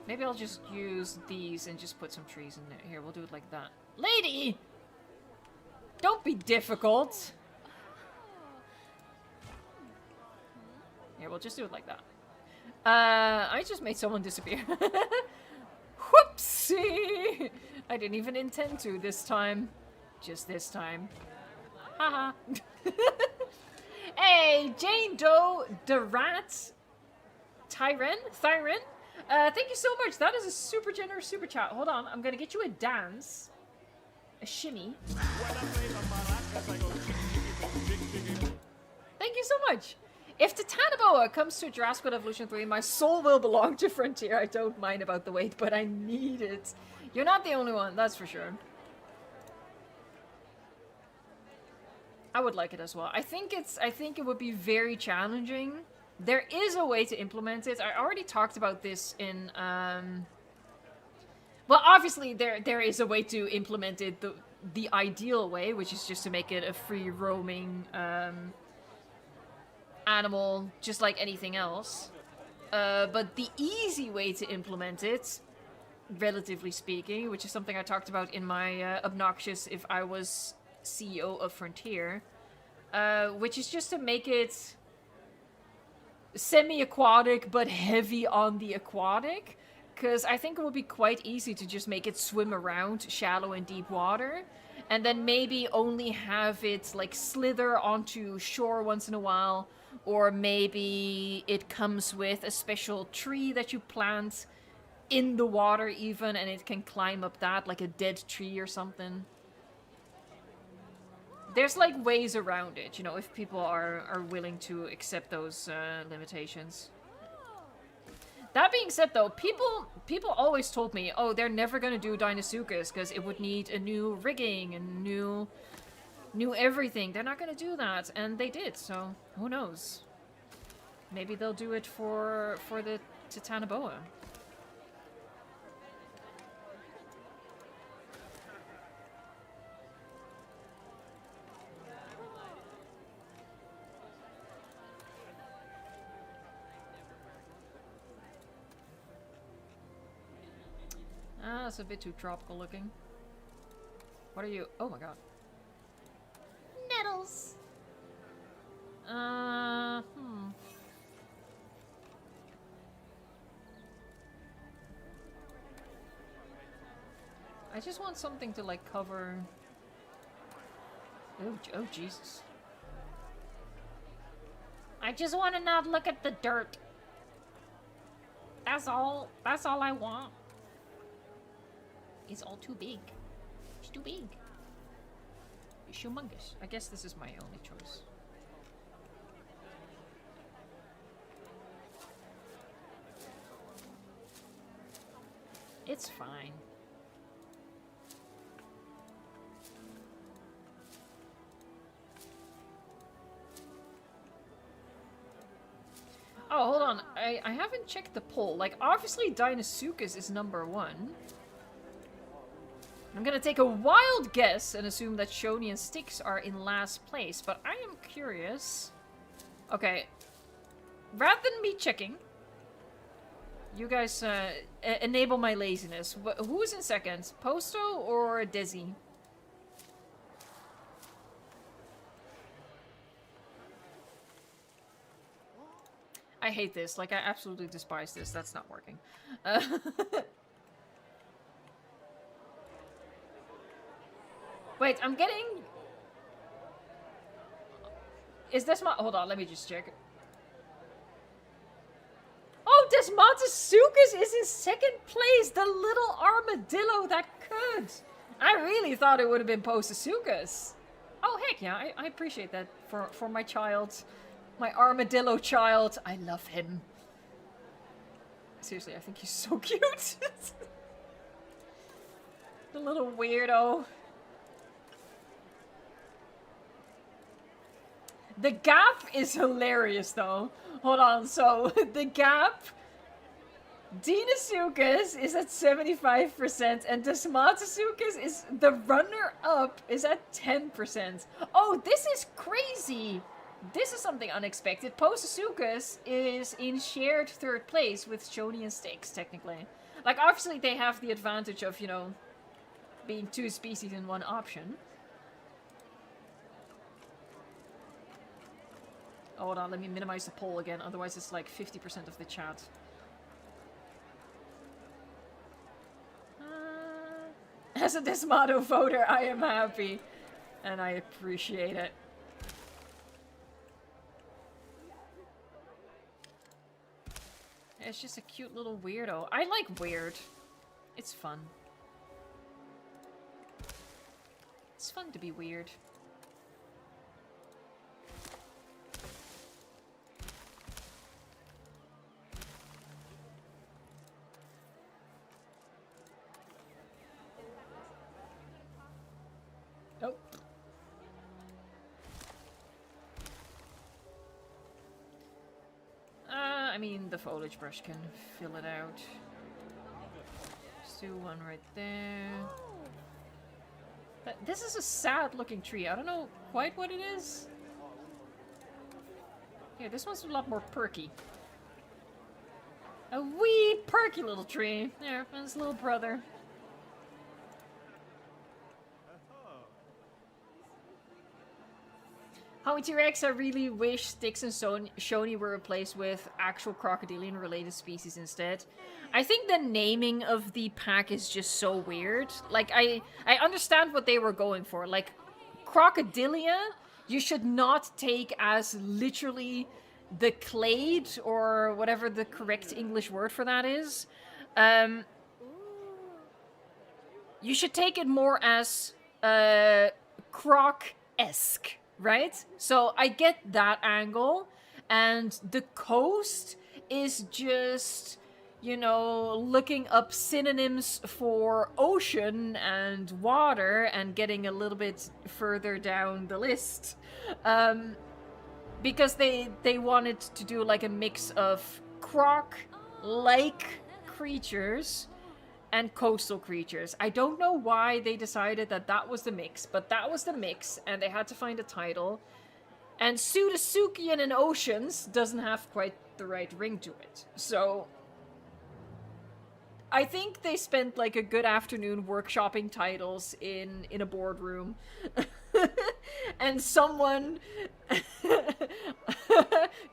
A: Maybe I'll just use these and just put some trees in there. Here, we'll do it like that. Lady! Don't be difficult! Here, we'll just do it like that. I just made someone disappear. Whoopsie! I didn't even intend to this time. Just this time. Haha. Hey, Jane Doe, the rat, Thyren? Thank you so much. That is a super generous super chat. Hold on, I'm gonna get you a dance. A shimmy. Thank you so much. If Titanoboa comes to Jurassic World Evolution 3, my soul will belong to Frontier. I don't mind about the wait, but I need it. You're not the only one, that's for sure. I would like it as well. I think it would be very challenging. There is a way to implement it. I already talked about this in well, obviously there is a way to implement it the ideal way, which is just to make it a free roaming animal, just like anything else. But the easy way to implement it, relatively speaking, which is something I talked about in my obnoxious if I was CEO of Frontier, which is just to make it semi-aquatic but heavy on the aquatic, because I think it would be quite easy to just make it swim around shallow and deep water, and then maybe only have it like slither onto shore once in a while, or maybe it comes with a special tree that you plant in the water even, and it can climb up that, like a dead tree or something. There's like ways around it, you know, if people are willing to accept those limitations. That being said, though, people always told me, oh, they're never gonna do Deinosuchus because it would need a new rigging and new everything. They're not gonna do that, and they did. So who knows? Maybe they'll do it for the Titanoboa. Ah, it's a bit too tropical looking. What are you? Oh my god. Nettles. I just want something to like cover. Oh Jesus. I just want to not look at the dirt. That's all I want. It's all too big. It's too big. It's humongous. I guess this is my only choice. It's fine. Oh, hold on. I haven't checked the poll. Like, obviously Deinosuchus is #1. I'm gonna take a wild guess and assume that Shoni and Styx are in last place, but I am curious. Okay. Rather than me checking, you guys enable my laziness. Who's in second? Posto or Desi? I hate this. Like, I absolutely despise this. That's not working. Wait, I'm getting... Is this my... Hold on, let me just check. Oh, Desmatosuchus is in second place! The little armadillo that could! I really thought it would have been Postosuchus. Oh, heck yeah, I appreciate that for my child. My armadillo child. I love him. Seriously, I think he's so cute. The little weirdo. The gap is hilarious, though. Hold on, so the gap... Deinosuchus is at 75%, and Desmatosuchus is the runner-up is at 10%. Oh, this is crazy! This is something unexpected. Postosuchus is in shared third place with Shoni and Styx, technically. Like, obviously they have the advantage of, you know, being two species in one option. Oh, hold on, let me minimize the poll again, otherwise it's like 50% of the chat. As a Desmato voter, I am happy. And I appreciate it. It's just a cute little weirdo. I like weird. It's fun. It's fun to be weird. Nope. I mean, the foliage brush can fill it out. Just do one right there. This is a sad looking tree. I don't know quite what it is. Yeah, this one's a lot more perky. A wee perky little tree. There, and his little brother. Howie T-Rex, I really wish Styx and Shoni were replaced with actual crocodilian-related species instead. I think the naming of the pack is just so weird. Like, I understand what they were going for. Like, crocodilia, you should not take as literally the clade, or whatever the correct English word for that is. You should take it more as croc esque, right? So I get that angle, and the coast is just, you know, looking up synonyms for ocean and water and getting a little bit further down the list. Because they wanted to do like a mix of croc-like creatures and coastal creatures. I don't know why they decided that that was the mix, but that was the mix, and they had to find a title. And Pseudotsuchian and Oceans doesn't have quite the right ring to it. So I think they spent like a good afternoon workshopping titles in a boardroom. And someone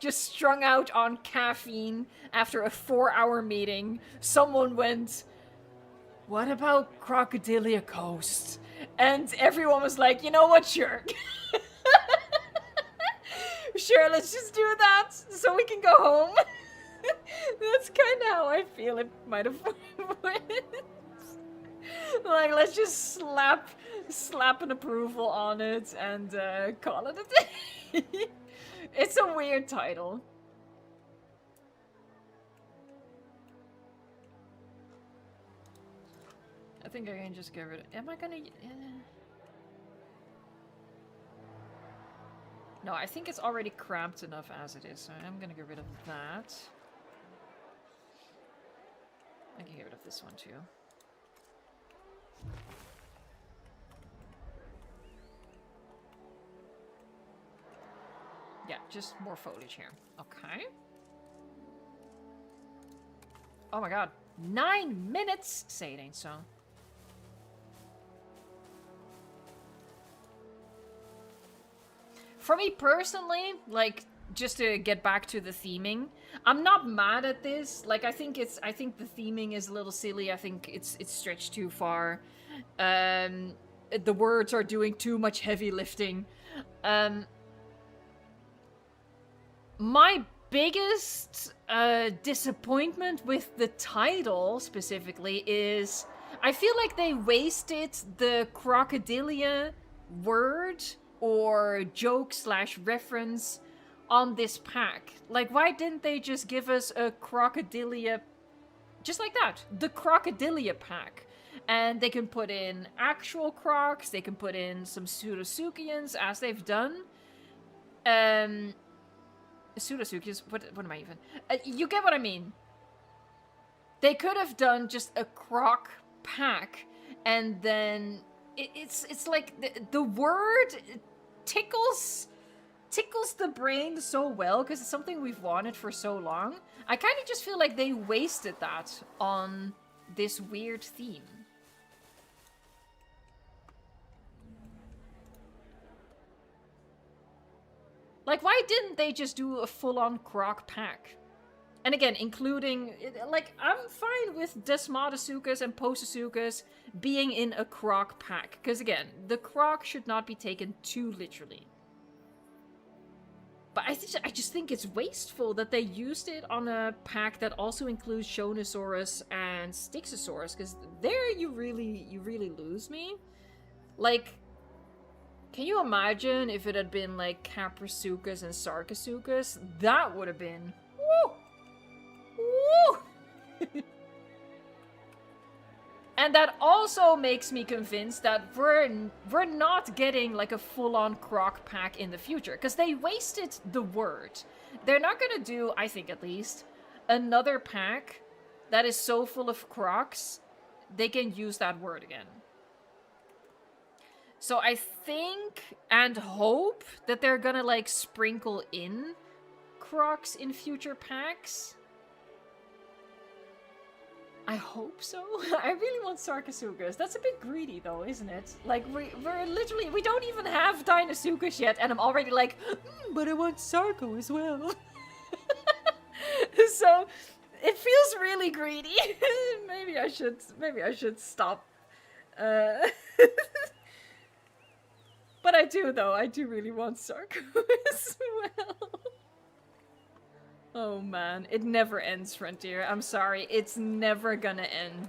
A: just strung out on caffeine after a 4-hour meeting, someone went, "What about Crocodilia Coast?" And everyone was like, "You know what, sure." Sure, let's just do that so we can go home. That's kind of how I feel it might have went. Like, let's just slap an approval on it and call it a day. It's a weird title. I think I can just get rid of... Am I gonna... No, I think it's already cramped enough as it is, so I'm gonna get rid of that. I can get rid of this one too. Yeah, just more foliage here. Okay. Oh my god. 9 minutes! Say it ain't so. For me personally, like, just to get back to the theming, I'm not mad at this. Like, I think the theming is a little silly. I think it's stretched too far. The words are doing too much heavy lifting. My biggest disappointment with the title specifically is I feel like they wasted the crocodilia word or joke / reference on this pack. Like, why didn't they just give us a crocodilia just like that? The crocodilia pack. And they can put in actual crocs, they can put in some pseudotsuchians, as they've done. Pseudotsuchians, what am I even? You get what I mean. They could have done just a croc pack, and then it's like the word tickles the brain so well because it's something we've wanted for so long. I kind of just feel like they wasted that on this weird theme. Like, why didn't they just do a full-on croc pack? And again, including, like, I'm fine with Desmodasuchus and Pososuchus being in a croc pack. Because again, the croc should not be taken too literally. But I just think it's wasteful that they used it on a pack that also includes Shonosaurus and Styxosaurus. Because there you really lose me. Like, can you imagine if it had been like Caprasuchus and Sarcosuchus? That would have been... Woo! Woo! And that also makes me convinced that we're not getting like a full-on croc pack in the future. Because they wasted the word. They're not going to do, I think at least, another pack that is so full of crocs, they can use that word again. So I think and hope that they're gonna like sprinkle in crocs in future packs. I hope so. I really want Sarcosuchus. That's a bit greedy though, isn't it? Like, we're literally, we don't even have Dinosuchus yet, and I'm already like, but I want Sarco as well. So, it feels really greedy. Maybe I should stop. But I do, though. I do really want Sarco as well. Oh, man. It never ends, Frontier. I'm sorry. It's never gonna end.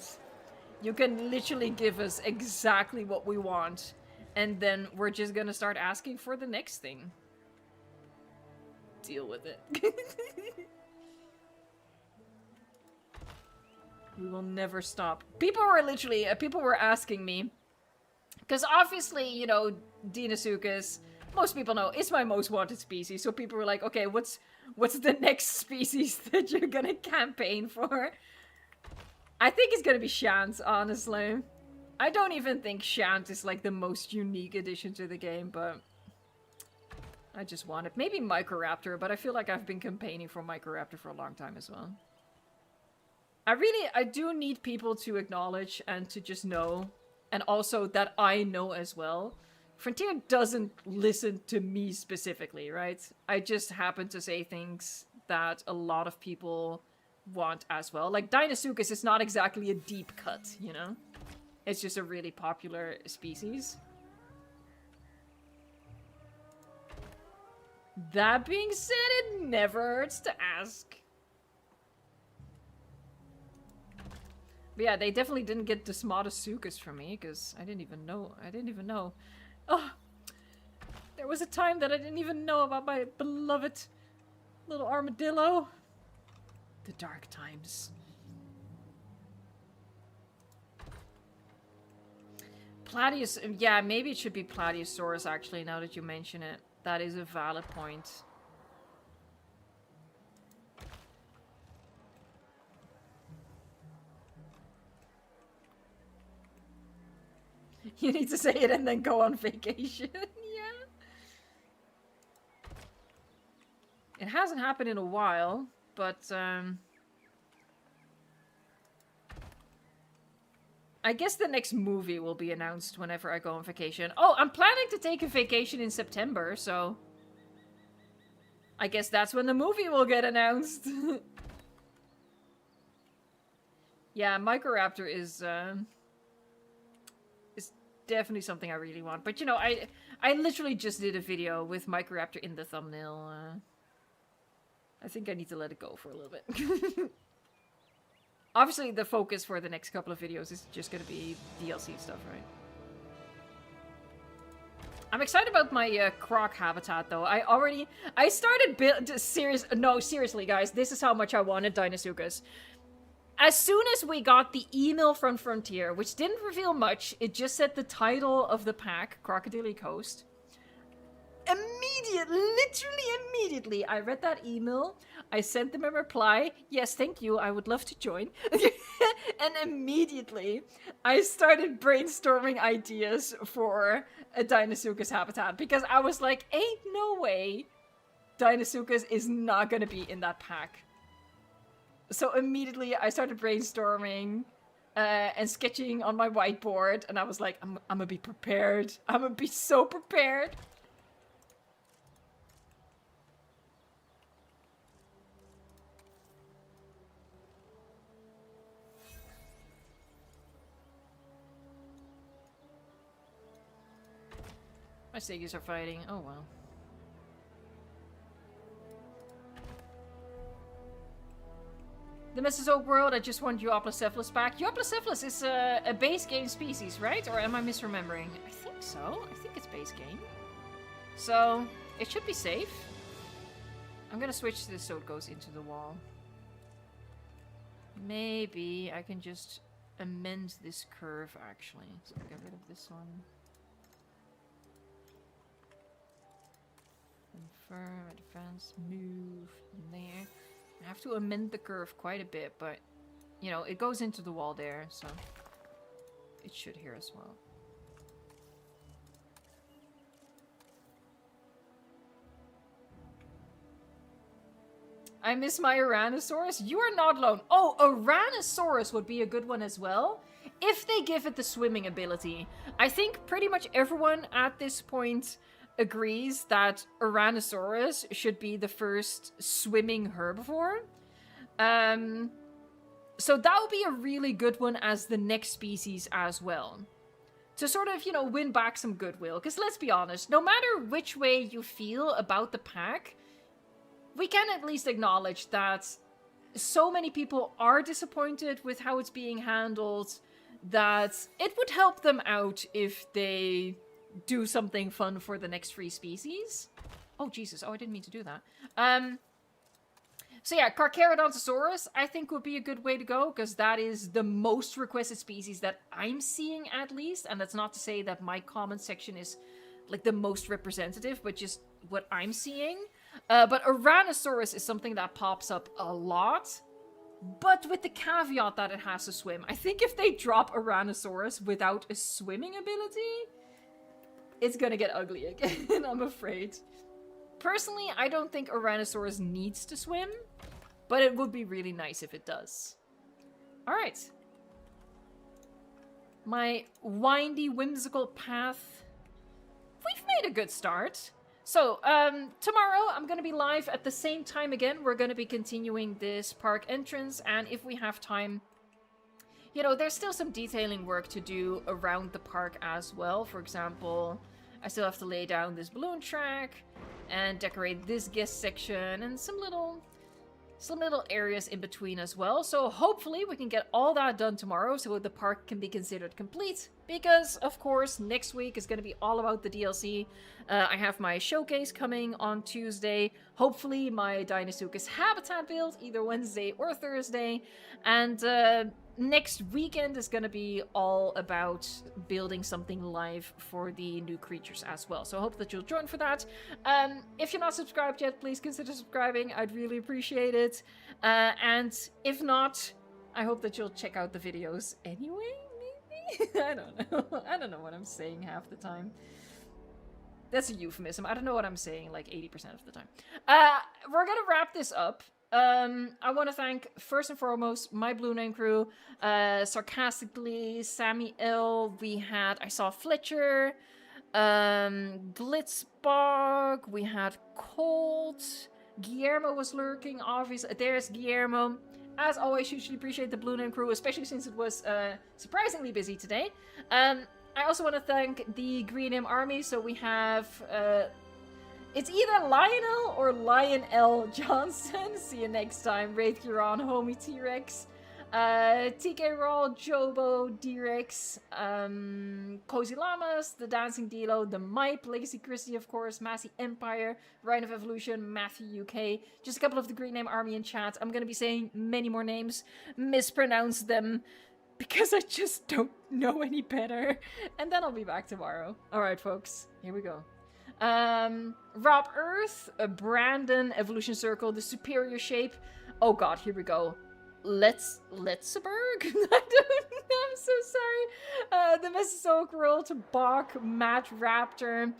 A: You can literally give us exactly what we want, And then we're just gonna start asking for the next thing. Deal with it. We will never stop. People were asking me, because obviously, you know, Deinosuchus, most people know, it's my most wanted species. So people were like, okay, what's the next species that you're gonna campaign for? I think it's gonna be Shant, honestly. I don't even think Shant is like the most unique addition to the game, but I just want it. Maybe Microraptor, but I feel like I've been campaigning for Microraptor for a long time as well. I do need people to acknowledge and to just know, and also that I know as well. Frontier doesn't listen to me specifically, right? I just happen to say things that a lot of people want as well. Like, Deinosuchus is not exactly a deep cut, you know? It's just a really popular species. That being said, it never hurts to ask. But yeah, they definitely didn't get Desmodosuchus from me, because I didn't even know. Oh, there was a time that I didn't even know about my beloved little armadillo. The dark times. Platius, yeah, maybe it should be Platiosaurus actually, now that you mention it. That is a valid point. You need to say it and then go on vacation. Yeah. It hasn't happened in a while, but I guess the next movie will be announced whenever I go on vacation. Oh, I'm planning to take a vacation in September, so I guess that's when the movie will get announced. Yeah, Microraptor is definitely something I really want. But you know, I literally just did a video with Microraptor in the thumbnail. I think I need to let it go for a little bit. Obviously, the focus for the next couple of videos is just going to be DLC stuff, right? I'm excited about my croc habitat, though. I started seriously, guys, this is how much I wanted Deinosuchus. As soon as we got the email from Frontier, which didn't reveal much, it just said the title of the pack, Crocodile Coast. Literally immediately, I read that email. I sent them a reply. Yes, thank you. I would love to join. And immediately, I started brainstorming ideas for a Deinosuchus habitat. Because I was like, ain't no way Deinosuchus is not going to be in that pack. So immediately, I started brainstorming and sketching on my whiteboard. And I was like, I'm going to be prepared. I'm going to be so prepared. My Siggies are fighting. Oh, well. The Mesozoic world, I just want Euoplocephalus back. Euoplocephalus is a base game species, right? Or am I misremembering? I think so. I think it's base game. So, it should be safe. I'm gonna switch this so it goes into the wall. Maybe I can just amend this curve, actually. So I'll get rid of this one. Confirm, advance, move, there. I have to amend the curve quite a bit, but, you know, it goes into the wall there, so it should here as well. I miss my Uranosaurus. You are not alone. Oh, Uranosaurus would be a good one as well, if they give it the swimming ability. I think pretty much everyone at this point agrees that Uranosaurus should be the first swimming herbivore. So that would be a really good one as the next species as well. To sort of, you know, win back some goodwill. Because let's be honest, no matter which way you feel about the pack, we can at least acknowledge that so many people are disappointed with how it's being handled, that it would help them out if they do something fun for the next free species. Oh, Jesus. Oh, I didn't mean to do that. So yeah, Carcharodontosaurus, I think would be a good way to go, because that is the most requested species that I'm seeing, at least. And that's not to say that my comment section is, like, the most representative, but just what I'm seeing. But Ouranosaurus is something that pops up a lot, but with the caveat that it has to swim. I think if they drop Ouranosaurus without a swimming ability, it's gonna get ugly again, I'm afraid. Personally, I don't think Ouranosaurus needs to swim, but it would be really nice if it does. Alright. My windy, whimsical path. We've made a good start. So, tomorrow I'm going to be live at the same time again. We're going to be continuing this park entrance, and if we have time, you know, there's still some detailing work to do around the park as well. For example, I still have to lay down this balloon track and decorate this guest section and some little areas in between as well. So hopefully we can get all that done tomorrow so the park can be considered complete. Because, of course, next week is going to be all about the DLC. I have my showcase coming on Tuesday. Hopefully my Deinosuchus habitat build, either Wednesday or Thursday. And next weekend is going to be all about building something live for the new creatures as well. So I hope that you'll join for that. If you're not subscribed yet, please consider subscribing. I'd really appreciate it. And if not, I hope that you'll check out the videos anyway, maybe? I don't know. I don't know what I'm saying half the time. That's a euphemism. I don't know what I'm saying like 80% of the time. We're gonna wrap this up. I want to thank, first and foremost, my Blue Name crew. Sarcastically, Sammy L. I saw Fletcher, Glitzbog, we had Colt, Guillermo was lurking, obviously. There's Guillermo. As always, hugely appreciate the Blue Name crew, especially since it was surprisingly busy today. I also want to thank the Green Name Army. So we have, it's either Lionel or Lionel Johnson. See you next time. Wraith Huron, Homie T-Rex, TK Raw, Jobo, D-Rex, Cozy Llamas, The Dancing Dilo, The Mipe, Legacy Christie, of course, Massey Empire, Rhine of Evolution, Matthew UK. Just a couple of the Green Name Army in chat. I'm going to be saying many more names, mispronounce them, because I just don't know any better. And then I'll be back tomorrow. Alright, folks. Here we go. Rob Earth, Brandon, Evolution Circle, The Superior Shape. Oh god, here we go. Letzeberg? I don't know, I'm so sorry. The Mesozoic World, Bach, Matt Raptor,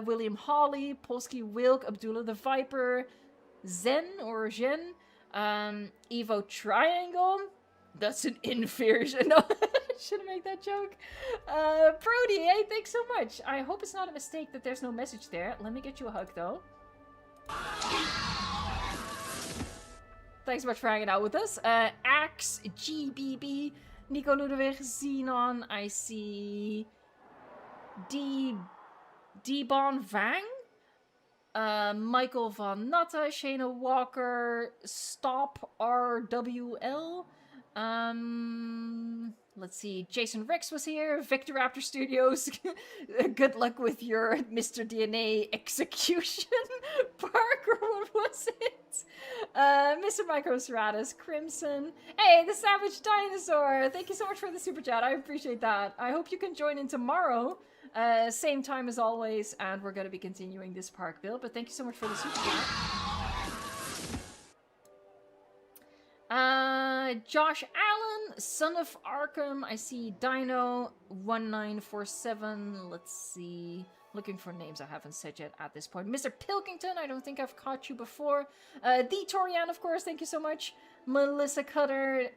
A: William Hawley, Polsky Wilk, Abdullah the Viper, Zen or Jen, Evo Triangle. That's an inversion. No, I shouldn't make that joke. Brody, hey, thanks so much. I hope it's not a mistake that there's no message there. Let me get you a hug, though. Thanks so much for hanging out with us. Axe, GBB, Nico Ludwig, Xenon, I see D-Bon Vang, Michael Van Natta, Shayna Walker, Stop RWL, let's see, Jason Rex was here, Victor Raptor Studios, good luck with your Mr. DNA execution, Parker, what was it? Mr. Microseratus, Crimson, hey, the Savage Dinosaur, thank you so much for the super chat, I appreciate that. I hope you can join in tomorrow, same time as always, and we're going to be continuing this park build, but thank you so much for the super chat. Josh Allen, Son of Arkham, I see Dino 1947, let's see, looking for names I haven't said yet at this point. Mr. Pilkington, I don't think I've caught you before. The Torian, of course, thank you so much. Melissa Cutter,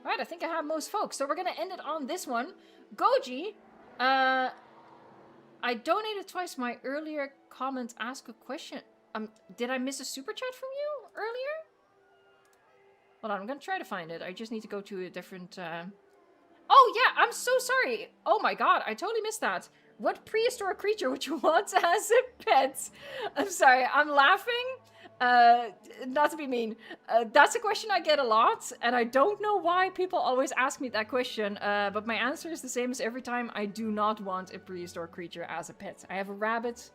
A: right, I think I have most folks, so we're gonna end it on this one. Goji, I donated twice. My earlier comment ask a question. Did I miss a super chat from you earlier? Hold on, I'm gonna try to find it. I just need to go to a different, Oh yeah, I'm so sorry. Oh my god, I totally missed that. What prehistoric creature would you want as a pet? I'm sorry, I'm laughing. Not to be mean, that's a question I get a lot, and I don't know why people always ask me that question, but my answer is the same as every time. I do not want a prehistoric creature as a pet. I have a rabbit,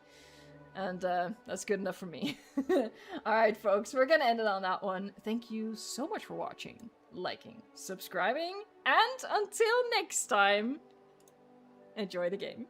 A: and that's good enough for me. Alright, folks, we're gonna end it on that one. Thank you so much for watching, liking, subscribing, and until next time, enjoy the game.